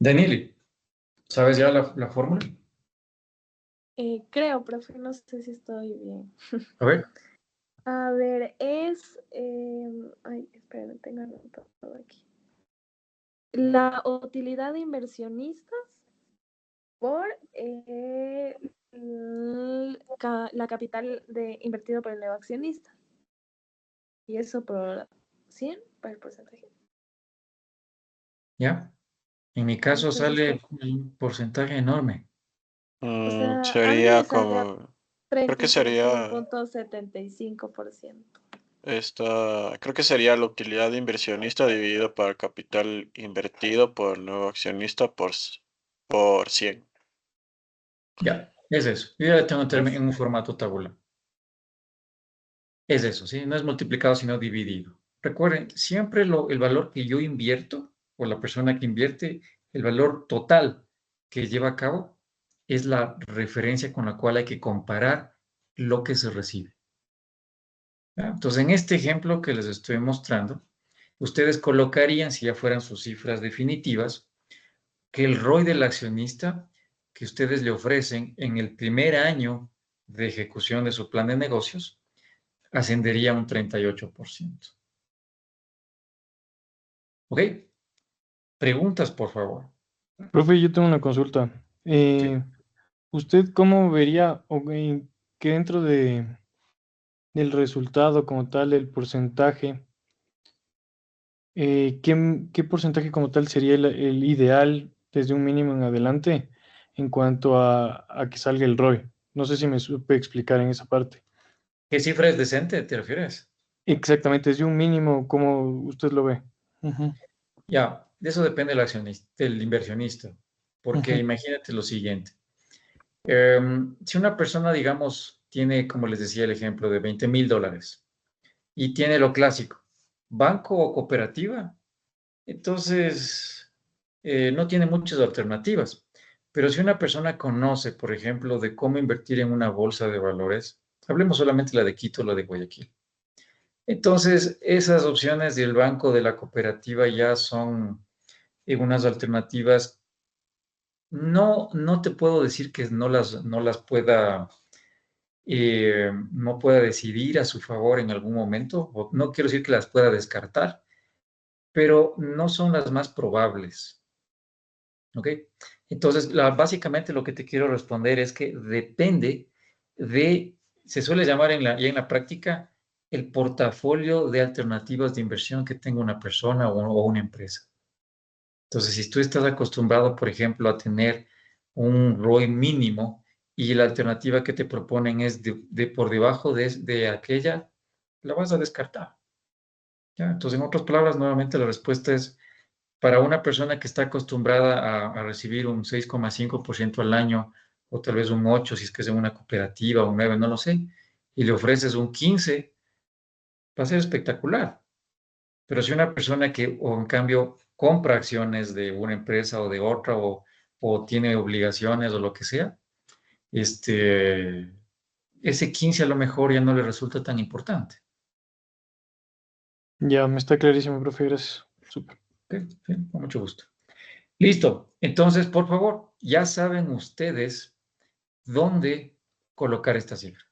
Danieli, ¿sabes ya la fórmula? Creo, profe, no sé si estoy bien. A ver. A ver, es... ay, esperen, tengo anotado todo aquí. La utilidad de inversionistas por la capital invertido por el nuevo accionista. Y eso por 100 para el porcentaje. ¿Ya? En mi caso Entonces, sale un porcentaje enorme. o sea, a mí Sería me sale a como, creo que sería 36.75%. creo que sería la utilidad de inversionista dividido por el capital invertido por el nuevo accionista por 100. Ya, es eso. Yo ya lo tengo en un formato tabular. Es eso, ¿sí? No es multiplicado, sino dividido. Recuerden, siempre el valor que yo invierto, o la persona que invierte, el valor total que lleva a cabo, es la referencia con la cual hay que comparar lo que se recibe. ¿Ya? Entonces, en este ejemplo que les estoy mostrando, ustedes colocarían, si ya fueran sus cifras definitivas, que el ROI del accionista que ustedes le ofrecen en el primer año de ejecución de su plan de negocios ascendería a un 38%. ¿Ok? Preguntas, por favor. Profe, yo tengo una consulta. Sí. ¿Usted cómo vería que dentro del resultado como tal, el porcentaje, qué porcentaje como tal sería el ideal desde un mínimo en adelante en cuanto a que salga el ROI? No sé si me supe explicar en esa parte. ¿Qué cifra es decente, te refieres? Exactamente, desde un mínimo, como usted lo ve. Ujú, Ya, de eso depende el accionista, del inversionista, porque ujú. imagínate lo siguiente. Si una persona, digamos, tiene, como les decía el ejemplo, de $20,000 y tiene lo clásico, banco o cooperativa, entonces no tiene muchas alternativas. Pero si una persona conoce, por ejemplo, de cómo invertir en una bolsa de valores, hablemos solamente la de Quito, la de Guayaquil. Entonces, esas opciones del banco, de la cooperativa, ya son unas alternativas. No te puedo decir que no las pueda, no pueda decidir a su favor en algún momento, o no quiero decir que las pueda descartar, pero no son las más probables. ¿Ok? Entonces, básicamente lo que te quiero responder es que depende se suele llamar ya en la práctica, el portafolio de alternativas de inversión que tenga una persona o una empresa. Entonces, si tú estás acostumbrado, por ejemplo, a tener un ROI mínimo y la alternativa que te proponen es de por debajo de aquella, la vas a descartar. ¿Ya? Entonces, en otras palabras, nuevamente la respuesta es para una persona que está acostumbrada a recibir un 6,5% al año, o tal vez un 8 si es que es en una cooperativa, un 9 no lo sé, y le ofreces un 15, va a ser espectacular. Pero si una persona que, o en cambio, compra acciones de una empresa o de otra, o tiene obligaciones o lo que sea, ese 15 a lo mejor ya no le resulta tan importante. Ya, me está clarísimo, profe, gracias. Súper. ¿Ok? Sí, con mucho gusto. Listo. Entonces, por favor, ya saben ustedes dónde colocar esta cifra.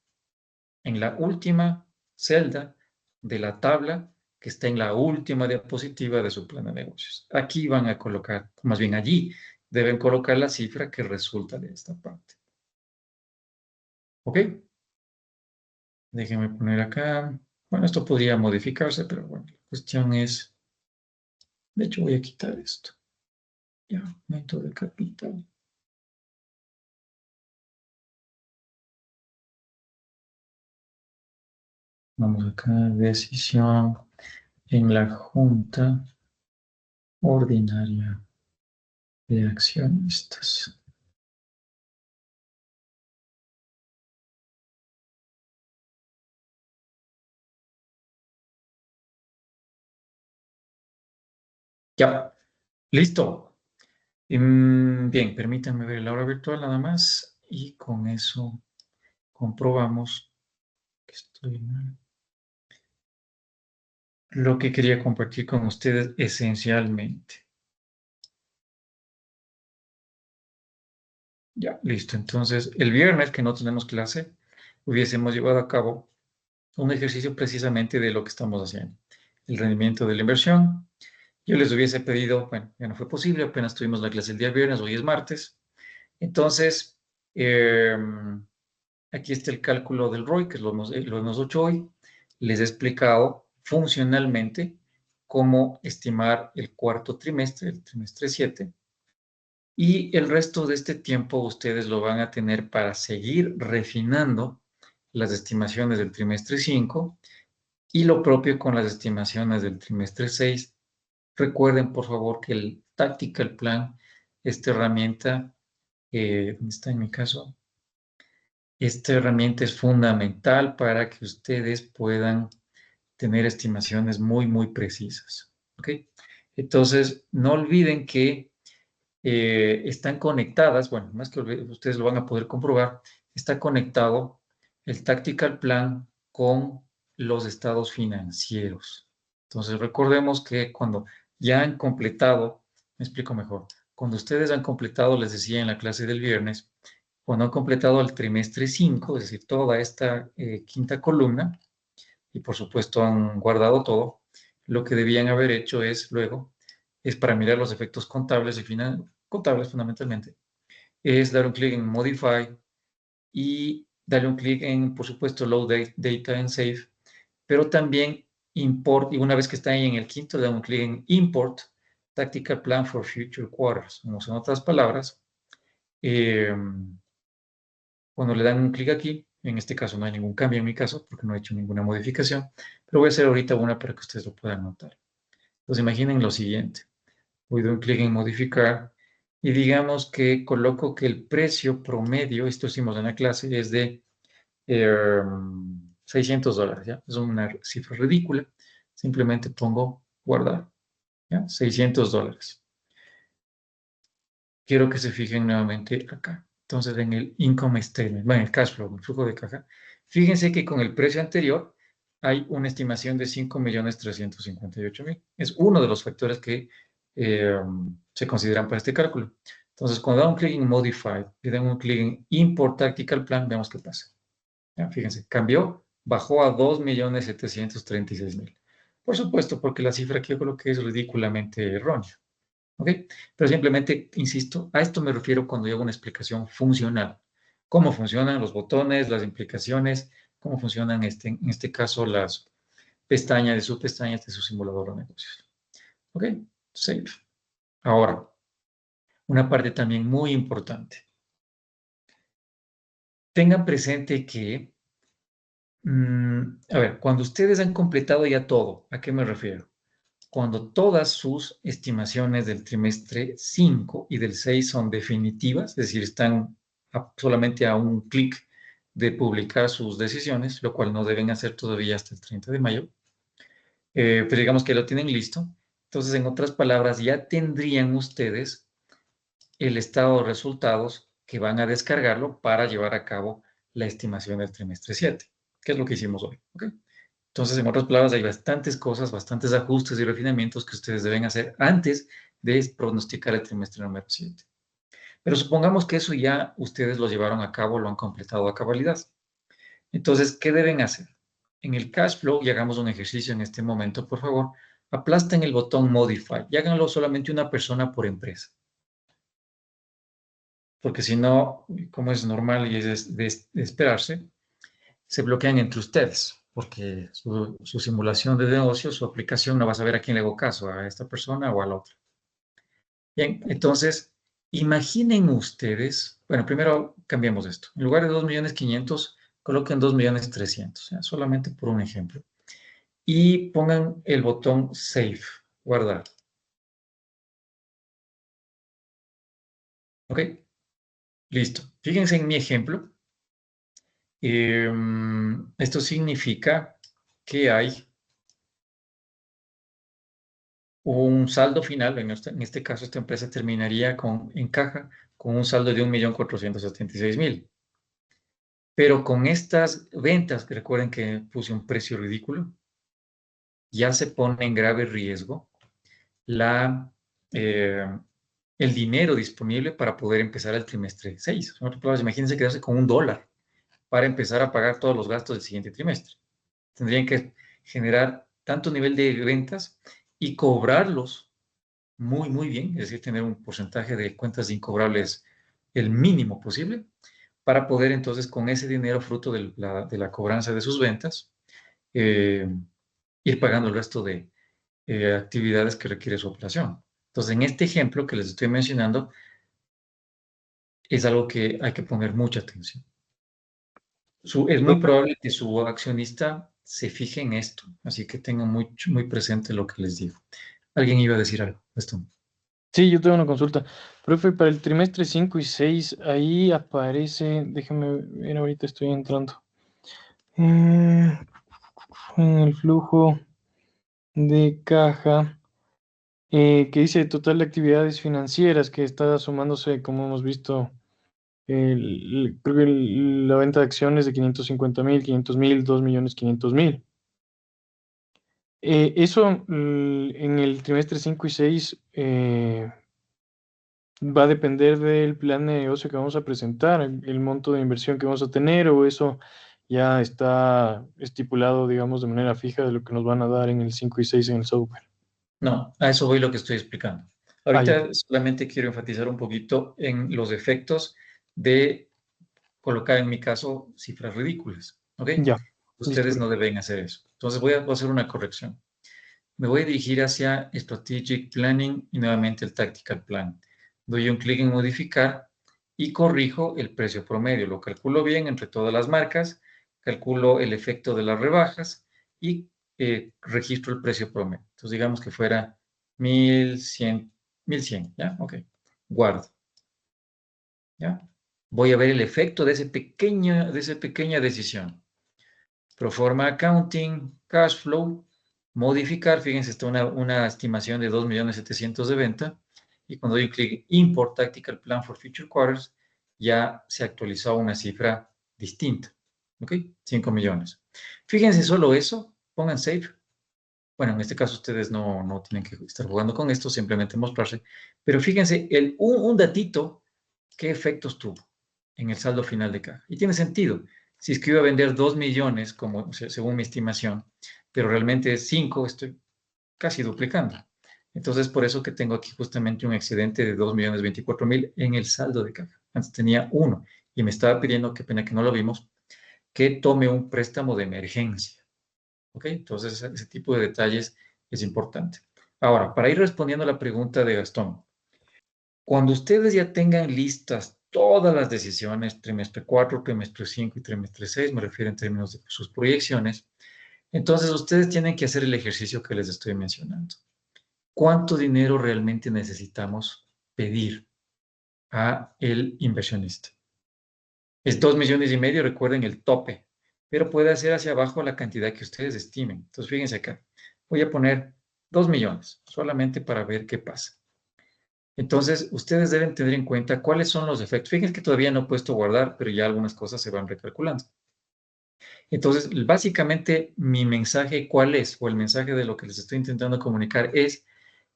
En la última celda de la tabla que está en la última diapositiva de su plan de negocios. Aquí van a colocar, más bien allí, deben colocar la cifra que resulta de esta parte. ¿Ok? Déjenme poner acá. Bueno, esto podría modificarse, pero bueno, la cuestión es, de hecho voy a quitar esto. Ya, aumento de capital. Vamos acá, decisión en la junta ordinaria de accionistas. Ya, listo. Bien, permítanme ver la hora virtual nada más y con eso comprobamos que estoy mal. Lo que quería compartir con ustedes esencialmente. Ya, listo. Entonces, el viernes que no tenemos clase, hubiésemos llevado a cabo un ejercicio precisamente de lo que estamos haciendo. El rendimiento de la inversión. Yo les hubiese pedido, bueno, ya no fue posible, apenas tuvimos la clase el día viernes, hoy es martes. Entonces, aquí está el cálculo del ROI, que lo hemos hecho hoy. Les he explicado funcionalmente cómo estimar el cuarto trimestre, el trimestre 7, y el resto de este tiempo ustedes lo van a tener para seguir refinando las estimaciones del trimestre 5 y lo propio con las estimaciones del trimestre 6. Recuerden, por favor, que el Tactical Plan, esta herramienta, ¿dónde está en mi caso? Esta herramienta es fundamental para que ustedes puedan tener estimaciones muy, muy precisas. ¿Ok? Entonces, no olviden que están conectadas, bueno, más que ustedes lo van a poder comprobar, está conectado el Tactical Plan con los estados financieros. Entonces, recordemos que cuando ya han completado, me explico mejor, cuando ustedes han completado, les decía en la clase del viernes, cuando han completado el trimestre 5, es decir, toda esta quinta columna, y por supuesto han guardado todo, lo que debían haber hecho es luego, es para mirar los efectos contables y contables fundamentalmente, es dar un clic en Modify y darle un clic en, por supuesto, Load Data and Save, pero también Import, y una vez que está ahí en el quinto, dan un clic en Import Tactical Plan for Future Quarters. En otras palabras, eh, cuando le dan un clic aquí, en este caso no hay ningún cambio en mi caso, porque no he hecho ninguna modificación, pero voy a hacer ahorita una para que ustedes lo puedan notar. Entonces imaginen lo siguiente. Voy de un clic en modificar y digamos que coloco que el precio promedio, esto hicimos en la clase, es de $600, ¿ya? Es una cifra ridícula. Simplemente pongo guardar, ¿ya? $600. Quiero que se fijen nuevamente acá. Entonces, en el income statement, bueno, en el cash flow, el flujo de caja, fíjense que con el precio anterior hay una estimación de 5.358.000. Es uno de los factores que se consideran para este cálculo. Entonces, cuando dan un clic en Modify y dan un clic en Import Tactical Plan, veamos qué pasa. ¿Ya? Fíjense, cambió, bajó a 2.736.000. Por supuesto, porque la cifra que yo coloqué es ridículamente errónea. ¿Ok? Pero simplemente, insisto, a esto me refiero cuando yo hago una explicación funcional. Cómo funcionan los botones, las implicaciones, cómo funcionan, en este caso, las pestañas y subpestañas de su simulador de negocios. ¿Ok? Save. Ahora, una parte también muy importante. Tengan presente que, a ver, cuando ustedes han completado ya todo, ¿a qué me refiero? Cuando todas sus estimaciones del trimestre 5 y del 6 son definitivas, es decir, están solamente a un clic de publicar sus decisiones, lo cual no deben hacer todavía hasta el 30 de mayo, pero digamos que lo tienen listo. Entonces, en otras palabras, ya tendrían ustedes el estado de resultados que van a descargarlo para llevar a cabo la estimación del trimestre 7, que es lo que hicimos hoy. ¿Okay? Entonces, en otras palabras, hay bastantes cosas, bastantes ajustes y refinamientos que ustedes deben hacer antes de pronosticar el trimestre número 7. Pero supongamos que eso ya ustedes lo llevaron a cabo, lo han completado a cabalidad. Entonces, ¿qué deben hacer? En el cash flow, y hagamos un ejercicio en este momento, por favor, aplasten el botón Modify y háganlo solamente una persona por empresa. Porque si no, como es normal y es de esperarse, se bloquean entre ustedes, porque su simulación de negocio, su aplicación, no va a saber a quién le hago caso, a esta persona o a la otra. Bien, entonces, imaginen ustedes, bueno, primero cambiemos esto. En lugar de 2.500.000, coloquen 2.300.000, ¿ya? Solamente por un ejemplo. Y pongan el botón Save, guardar. ¿Ok? Listo. Fíjense en mi ejemplo. Esto significa que hay un saldo final, en este caso esta empresa terminaría en caja con un saldo de 1.476.000. Pero con estas ventas, que recuerden que puse un precio ridículo, ya se pone en grave riesgo el dinero disponible para poder empezar el trimestre 6. En otras palabras, imagínense quedarse con $1 para empezar a pagar todos los gastos del siguiente trimestre. Tendrían que generar tanto nivel de ventas y cobrarlos muy, muy bien, es decir, tener un porcentaje de cuentas incobrables el mínimo posible para poder entonces con ese dinero fruto de la cobranza de sus ventas ir pagando el resto de actividades que requiere su operación. Entonces, en este ejemplo que les estoy mencionando, es algo que hay que poner mucha atención. Es muy probable que su accionista se fije en esto, así que tengan muy, muy presente lo que les digo. ¿Alguien iba a decir algo? Esto. Sí, yo tengo una consulta. Profe, para el trimestre 5 y 6, ahí aparece, déjeme ver, ahorita estoy entrando. En el flujo de caja, que dice total de actividades financieras, que está sumándose, como hemos visto, creo que la venta de acciones de 550.000, 500.000, 2.500.000. Eso en el trimestre 5 y 6 va a depender del plan de negocio que vamos a presentar, el monto de inversión que vamos a tener, o eso ya está estipulado, digamos, de manera fija de lo que nos van a dar en el 5 y 6 en el software. No, a eso voy lo que estoy explicando. Ahorita solamente quiero enfatizar un poquito en los efectos de colocar, en mi caso, cifras ridículas. ¿Ok? Ya. Ustedes Listo. no deben hacer eso. Entonces voy a hacer una corrección. Me voy a dirigir hacia Strategic Planning y nuevamente el Tactical Plan. Doy un clic en modificar y corrijo el precio promedio. Lo calculo bien entre todas las marcas, calculo el efecto de las rebajas y registro el precio promedio. Entonces digamos que fuera 1100, 1100, ¿ya? Ok. Guardo. ¿Ya? Voy a ver el efecto de esa pequeña decisión. Proforma accounting, cash flow, modificar, fíjense, está una estimación de 2.700.000 de venta, y cuando doy clic Import Tactical Plan for Future Quarters, ya se actualizó una cifra distinta, ¿ok? 5 millones. Fíjense solo eso, pongan Save. Bueno, en este caso ustedes no tienen que estar jugando con esto, simplemente mostrarse, pero fíjense un datito, ¿qué efectos tuvo en el saldo final de caja? Y tiene sentido. Si es que iba a vender 2 millones, como según mi estimación, pero realmente es 5, estoy casi duplicando. Entonces, por eso que tengo aquí justamente un excedente de 2.024.000 en el saldo de caja. Antes tenía 1 y me estaba pidiendo, qué pena que no lo vimos, que tome un préstamo de emergencia. ¿Ok? Entonces, ese tipo de detalles es importante. Ahora, para ir respondiendo a la pregunta de Gastón, cuando ustedes ya tengan listas todas las decisiones, trimestre 4, trimestre 5 y trimestre 6, me refiero en términos de sus proyecciones, entonces ustedes tienen que hacer el ejercicio que les estoy mencionando. ¿Cuánto dinero realmente necesitamos pedir a el inversionista? Es 2,5 millones, recuerden el tope, pero puede ser hacia abajo la cantidad que ustedes estimen. Entonces, fíjense acá, voy a poner 2 millones, solamente para ver qué pasa. Entonces, ustedes deben tener en cuenta cuáles son los efectos. Fíjense que todavía no he puesto guardar, pero ya algunas cosas se van recalculando. Entonces, básicamente, mi mensaje, ¿cuál es? O el mensaje de lo que les estoy intentando comunicar es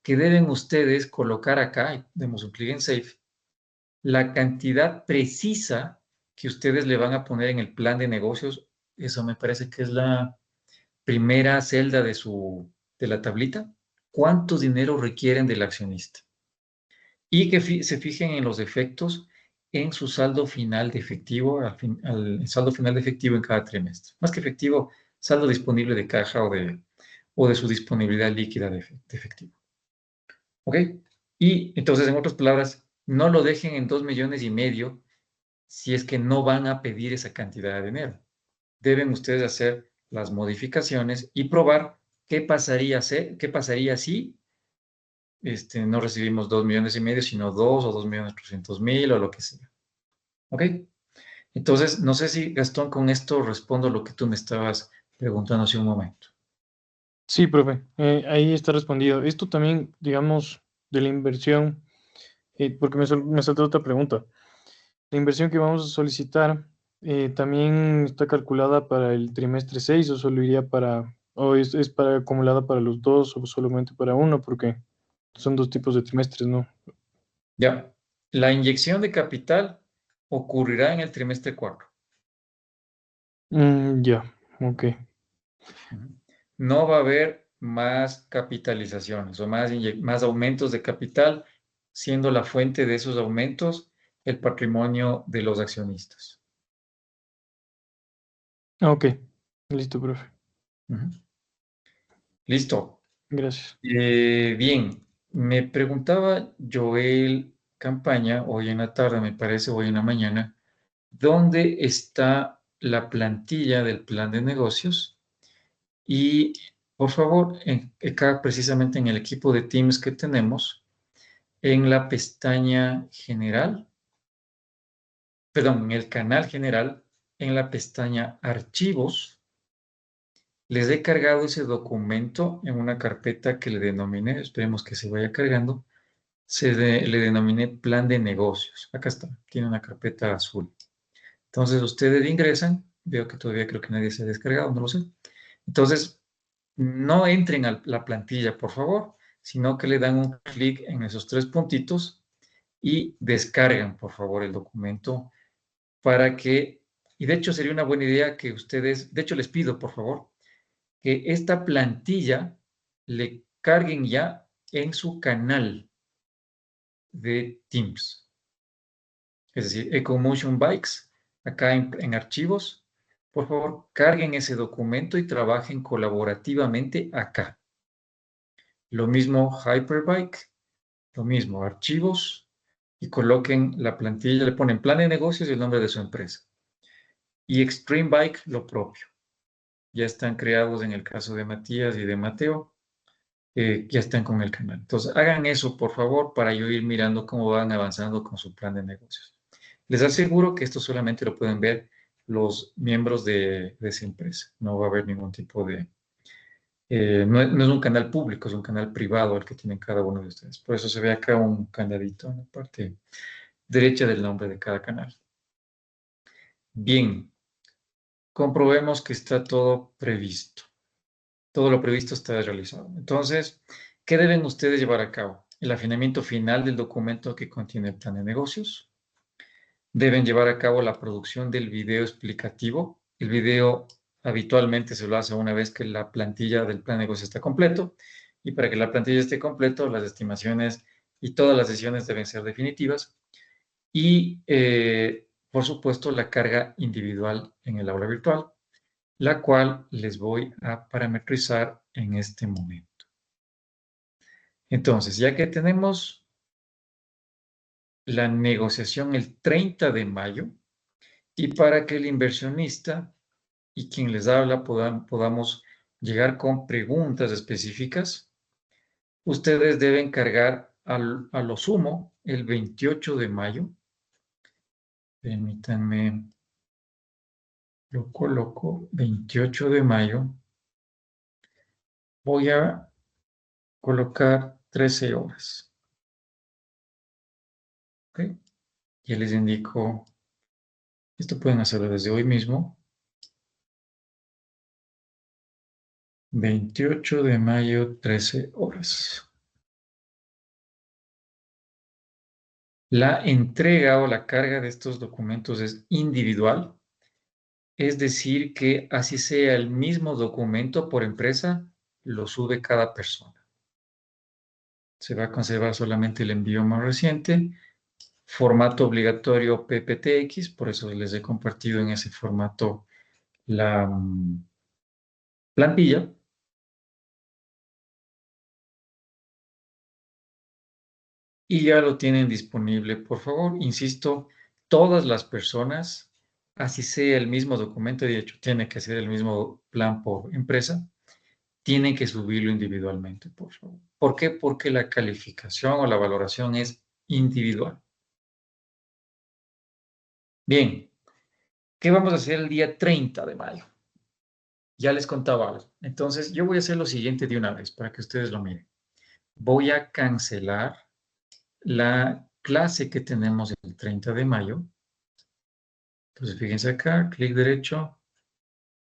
que deben ustedes colocar acá, demos un clic en Save, la cantidad precisa que ustedes le van a poner en el plan de negocios. Eso me parece que es la primera celda de la tablita. ¿Cuánto dinero requieren del accionista? Y que se fijen en los efectos en su saldo final de efectivo, al saldo final de efectivo en cada trimestre. Más que efectivo, saldo disponible de caja o de su disponibilidad líquida de efectivo. ¿Ok? Y entonces, en otras palabras, no lo dejen en 2,5 millones si es que no van a pedir esa cantidad de dinero. Deben ustedes hacer las modificaciones y probar qué pasaría si no recibimos 2,5 millones, sino 2 o 2.300.000 o lo que sea. ¿Ok? Entonces, no sé si, Gastón, con esto respondo lo que tú me estabas preguntando hace un momento. Sí, profe, ahí está respondido. Esto también, digamos, de la inversión, porque me saltó otra pregunta. La inversión que vamos a solicitar también está calculada para el trimestre 6 o solo iría o es para acumulada para los dos o solamente para uno, porque son dos tipos de trimestres, ¿no? Ya, la inyección de capital ocurrirá en el trimestre 4. Ya, ok. No va a haber más capitalizaciones o más aumentos de capital, siendo la fuente de esos aumentos el patrimonio de los accionistas. Ok, listo, profe. Listo. Gracias. Bien, me preguntaba Joel Campaña, hoy en la tarde, me parece, hoy en la mañana, ¿dónde está la plantilla del plan de negocios? Y, por favor, acá precisamente en el equipo de Teams que tenemos, en la pestaña general, perdón, en el canal general, en la pestaña Archivos, les he cargado ese documento en una carpeta que le denominé, esperemos que se vaya cargando, le denominé plan de negocios. Acá está, tiene una carpeta azul. Entonces ustedes ingresan, veo que todavía creo que nadie se ha descargado, no lo sé. Entonces, no entren a la plantilla, por favor, sino que le dan un clic en esos 3 puntitos y descargan, por favor, el documento para que, y de hecho sería una buena idea que ustedes, de hecho les pido, por favor, que esta plantilla le carguen ya en su canal de Teams. Es decir, EcoMotion Bikes, acá en archivos, por favor, carguen ese documento y trabajen colaborativamente acá. Lo mismo Hyperbike, lo mismo archivos, y coloquen la plantilla, le ponen plan de negocios y el nombre de su empresa. Y Extreme Bike, lo propio. Ya están creados en el caso de Matías y de Mateo. ya están con el canal. Entonces, hagan eso, por favor, para yo ir mirando cómo van avanzando con su plan de negocios. Les aseguro que esto solamente lo pueden ver los miembros de esa empresa. No va a haber ningún tipo de... no es un canal público, es un canal privado el que tienen cada uno de ustedes. Por eso se ve acá un candadito en la parte derecha del nombre de cada canal. Bien, comprobemos que está todo previsto. Todo lo previsto está realizado. Entonces, ¿qué deben ustedes llevar a cabo? El afinamiento final del documento que contiene el plan de negocios. Deben llevar a cabo la producción del video explicativo. El video habitualmente se lo hace una vez que la plantilla del plan de negocio está completo. Y para que la plantilla esté completo, las estimaciones y todas las sesiones deben ser definitivas. Y, por supuesto, la carga individual en el aula virtual, la cual les voy a parametrizar en este momento. Entonces, ya que tenemos la negociación el 30 de mayo, y para que el inversionista y quien les habla podamos llegar con preguntas específicas, ustedes deben cargar a lo sumo el 28 de mayo. Permítanme, lo coloco 28 de mayo. Voy a colocar 13 horas. ¿Ok? Ya les indico, esto pueden hacerlo desde hoy mismo. 28 de mayo, 13 horas. La entrega o la carga de estos documentos es individual, es decir, que así sea el mismo documento por empresa, lo sube cada persona. Se va a conservar solamente el envío más reciente, formato obligatorio PPTX, por eso les he compartido en ese formato la plantilla. Y ya lo tienen disponible. Por favor, insisto, todas las personas, así sea el mismo documento, de hecho, tiene que ser el mismo plan por empresa, tienen que subirlo individualmente, por favor. ¿Por qué? Porque la calificación o la valoración es individual. Bien, ¿qué vamos a hacer el día 30 de mayo? Ya les contaba algo. Entonces, yo voy a hacer lo siguiente de una vez para que ustedes lo miren. Voy a cancelar la clase que tenemos el 30 de mayo. Entonces, fíjense acá, clic derecho,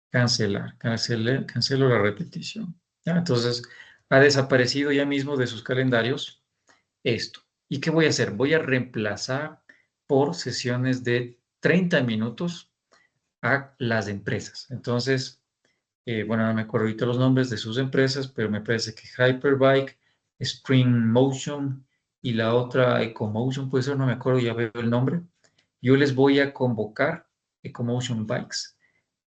cancelar, cancelo la repetición. ¿Ya? Entonces, ha desaparecido ya mismo de sus calendarios esto. ¿Y qué voy a hacer? Voy a reemplazar por sesiones de 30 minutos a las empresas. Entonces, bueno, no me acuerdo ahorita los nombres de sus empresas, pero me parece que Hyperbike, Spring Motion y la otra EcoMotion, puede ser, no me acuerdo, ya veo el nombre. Yo les voy a convocar EcoMotion Bikes.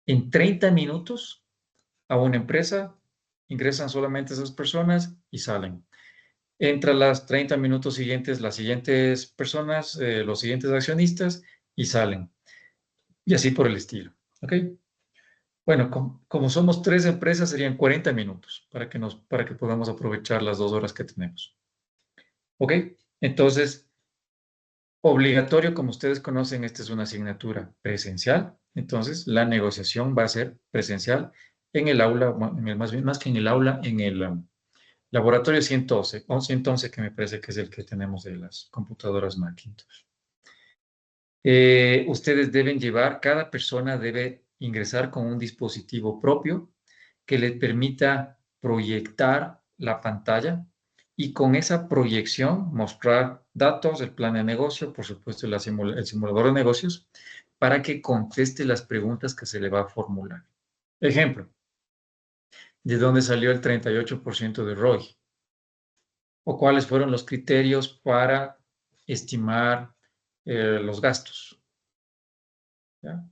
En 30 minutos a una empresa, ingresan solamente esas personas y salen. Entre las 30 minutos siguientes, las siguientes personas, los siguientes accionistas y salen. Y así por el estilo. ¿Ok? Bueno, como somos 3 empresas, serían 40 minutos para que podamos aprovechar las 2 horas que tenemos. ¿Ok? Entonces, obligatorio, como ustedes conocen, esta es una asignatura presencial. Entonces, la negociación va a ser presencial en el aula, más que en el aula, en el laboratorio 111, o 111 que me parece que es el que tenemos de las computadoras Macintosh. Ustedes deben llevar, cada persona debe ingresar con un dispositivo propio que les permita proyectar la pantalla y con esa proyección mostrar datos, el plan de negocio, por supuesto el simulador de negocios, para que conteste las preguntas que se le va a formular. Ejemplo, ¿de dónde salió el 38% de ROI? ¿O cuáles fueron los criterios para estimar los gastos? ¿Ya?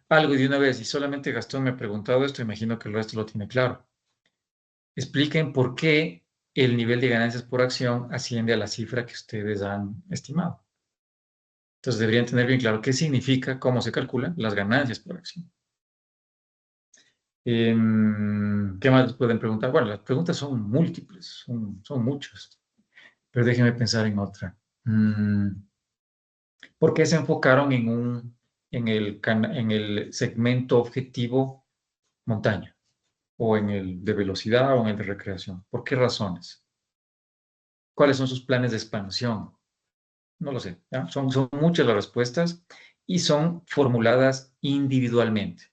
Algo de una vez, y solamente Gastón me ha preguntado esto, imagino que el resto lo tiene claro. Expliquen por qué el nivel de ganancias por acción asciende a la cifra que ustedes han estimado. Entonces deberían tener bien claro qué significa, cómo se calculan las ganancias por acción. ¿Qué más les pueden preguntar? Bueno, las preguntas son múltiples, son muchas, pero déjenme pensar en otra. ¿Por qué se enfocaron en el segmento objetivo montaña? ¿O en el de velocidad o en el de recreación? ¿Por qué razones? ¿Cuáles son sus planes de expansión? No lo sé. ¿Ya? Son muchas las respuestas y son formuladas individualmente.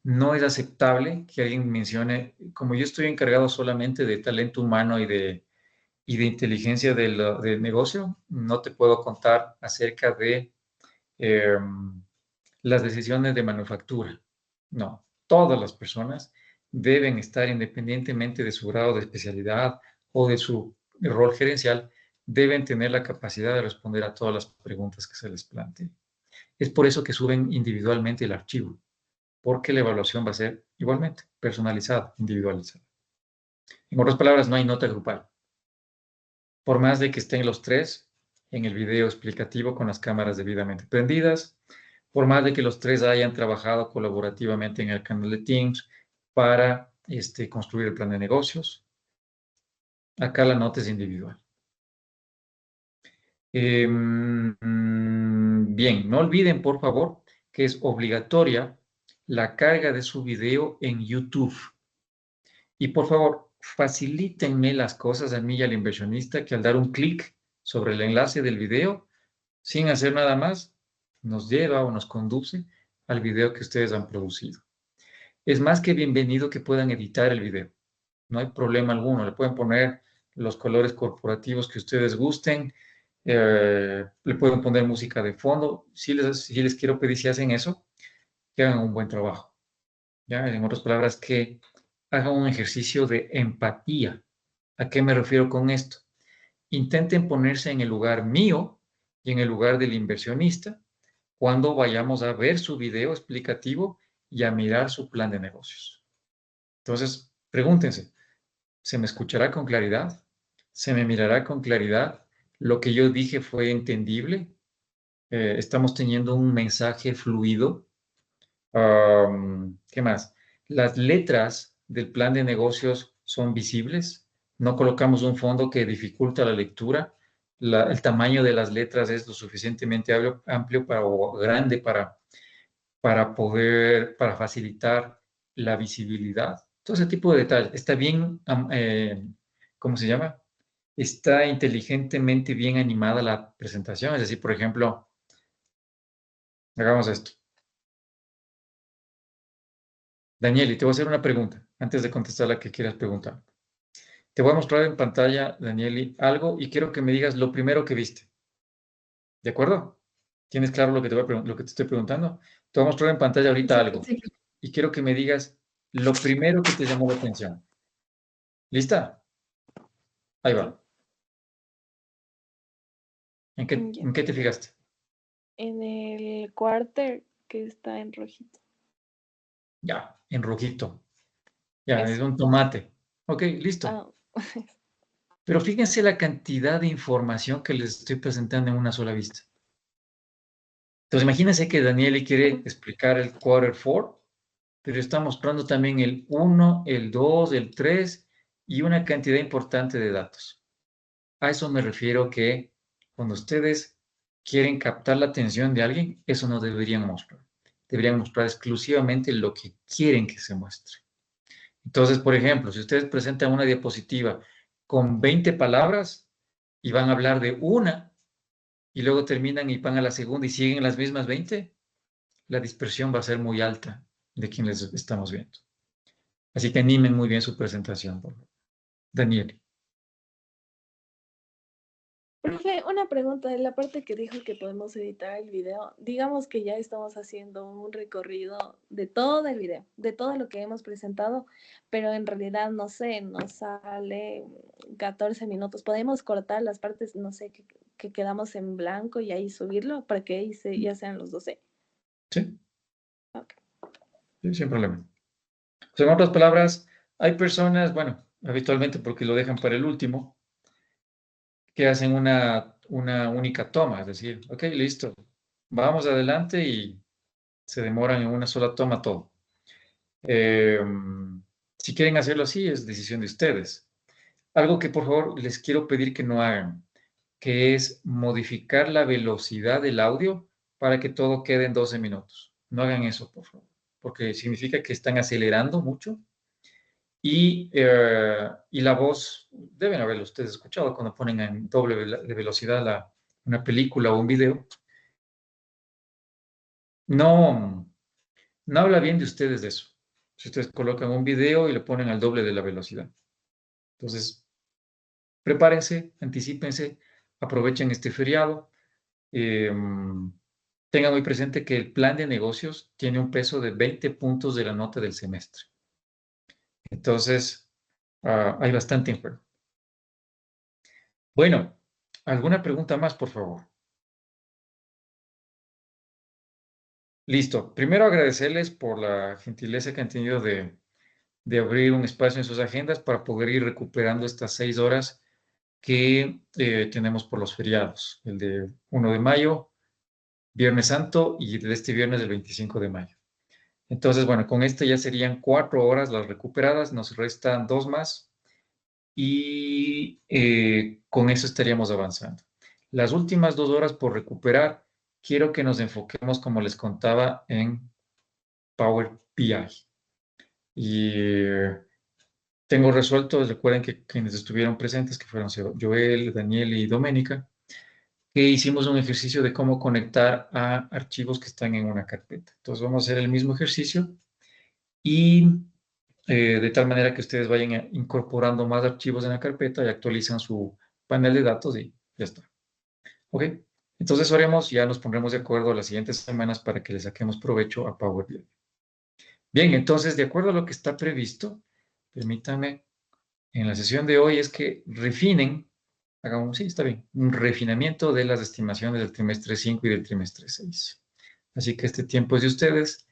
No es aceptable que alguien mencione, como yo estoy encargado solamente de talento humano y de inteligencia del negocio, no te puedo contar acerca de las decisiones de manufactura. No, todas las personas deben estar, independientemente de su grado de especialidad o de su rol gerencial, deben tener la capacidad de responder a todas las preguntas que se les planteen. Es por eso que suben individualmente el archivo, porque la evaluación va a ser igualmente personalizada, individualizada. En otras palabras, no hay nota grupal. Por más de que estén los tres en el video explicativo con las cámaras debidamente prendidas, por más de que los tres hayan trabajado colaborativamente en el canal de Teams para construir el plan de negocios, acá la nota es individual. Bien, no olviden, por favor, que es obligatoria la carga de su video en YouTube. Y por favor, facilítenme las cosas a mí y al inversionista que al dar un clic sobre el enlace del video, sin hacer nada más, nos lleva o nos conduce al video que ustedes han producido. Es más que bienvenido que puedan editar el video. No hay problema alguno. Le pueden poner los colores corporativos que ustedes gusten. Le pueden poner música de fondo. Si les quiero pedir, si hacen eso, que hagan un buen trabajo. ¿Ya? En otras palabras, que hagan un ejercicio de empatía. ¿A qué me refiero con esto? Intenten ponerse en el lugar mío y en el lugar del inversionista cuando vayamos a ver su video explicativo y a mirar su plan de negocios. Entonces, pregúntense, ¿se me escuchará con claridad? ¿Se me mirará con claridad? ¿Lo que yo dije fue entendible? ¿Estamos teniendo un mensaje fluido? ¿Qué más? ¿Las letras del plan de negocios son visibles? ¿No colocamos un fondo que dificulta la lectura? El tamaño de las letras es lo suficientemente amplio o grande para facilitar la visibilidad. Todo ese tipo de detalles. Está bien, ¿cómo se llama? Está inteligentemente bien animada la presentación. Es decir, por ejemplo, hagamos esto. Danieli, te voy a hacer una pregunta antes de contestar la que quieras preguntar. Te voy a mostrar en pantalla, Danieli, algo y quiero que me digas lo primero que viste. ¿De acuerdo? ¿Tienes claro lo que te estoy preguntando? Te voy a mostrar en pantalla ahorita algo y quiero que me digas lo primero que te llamó la atención. ¿Lista? Ahí va. ¿En qué te fijaste? En el quarter que está en rojito. Ya, en rojito. Ya, es Eso. un tomate. Ok, listo. Ah, Pero fíjense la cantidad de información que les estoy presentando en una sola vista. Entonces, imagínense que Danieli quiere explicar el quarter 4, pero está mostrando también el 1, el 2, el 3 y una cantidad importante de datos. A eso me refiero que cuando ustedes quieren captar la atención de alguien, eso no deberían mostrar. Deberían mostrar exclusivamente lo que quieren que se muestre. Entonces, por ejemplo, si ustedes presentan una diapositiva con 20 palabras y van a hablar de una y luego terminan y van a la segunda y siguen las mismas 20, la dispersión va a ser muy alta de quienes estamos viendo. Así que animen muy bien su presentación, por favor. Daniel. profe, una pregunta, en la parte que dijo que podemos editar el video, digamos que ya estamos haciendo un recorrido de todo el video, de todo lo que hemos presentado, pero en realidad, no sé, nos sale 14 minutos. Podemos cortar las partes, no sé, que quedamos en blanco y ahí subirlo para que ahí ya sean los 12. Sí, Ok. sí, sin problema. O sea, en otras palabras, hay personas, bueno, habitualmente porque lo dejan para el último, que hacen una única toma, es decir, ok, listo, vamos adelante y se demoran en una sola toma todo. Si quieren hacerlo así, es decisión de ustedes. Algo que por favor les quiero pedir que no hagan, que es modificar la velocidad del audio para que todo quede en 12 minutos. No hagan eso, por favor, porque significa que están acelerando mucho y la voz, deben haberlo ustedes escuchado cuando ponen en doble de velocidad una película o un video. No, no habla bien de ustedes de eso. Si ustedes colocan un video y lo ponen al doble de la velocidad. Entonces, prepárense, anticípense, aprovechen este feriado. Tengan muy presente que el plan de negocios tiene un peso de 20 puntos de la nota del semestre. Entonces, hay bastante en juego. Bueno, ¿alguna pregunta más, por favor? Listo. Primero agradecerles por la gentileza que han tenido de abrir un espacio en sus agendas para poder ir recuperando estas 6 horas que tenemos por los feriados. El de 1 de mayo, Viernes Santo y de este viernes del 25 de mayo. Entonces, bueno, con este ya serían 4 horas las recuperadas, nos restan 2 más y con eso estaríamos avanzando. Las últimas 2 horas por recuperar, quiero que nos enfoquemos, como les contaba, en Power BI. Y tengo resuelto, recuerden que quienes estuvieron presentes, que fueron Joel, Daniel y Doménica, que hicimos un ejercicio de cómo conectar a archivos que están en una carpeta. Entonces vamos a hacer el mismo ejercicio y de tal manera que ustedes vayan incorporando más archivos en la carpeta y actualizan su panel de datos y ya está. ¿Ok? Entonces haremos, ya nos pondremos de acuerdo las siguientes semanas para que le saquemos provecho a Power BI. Bien, entonces, de acuerdo a lo que está previsto, permítanme, en la sesión de hoy es que refinen, hagamos, sí, está bien, un refinamiento de las estimaciones del trimestre 5 y del trimestre 6. Así que este tiempo es de ustedes.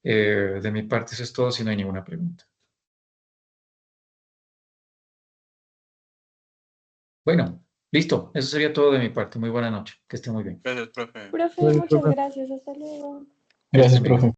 De mi parte eso es todo, si no hay ninguna pregunta. Bueno, listo. Eso sería todo de mi parte. Muy buena noche. Que esté muy bien. Gracias, profe. Profe, Gracias, muchas profe. gracias. Hasta luego. Gracias, profe.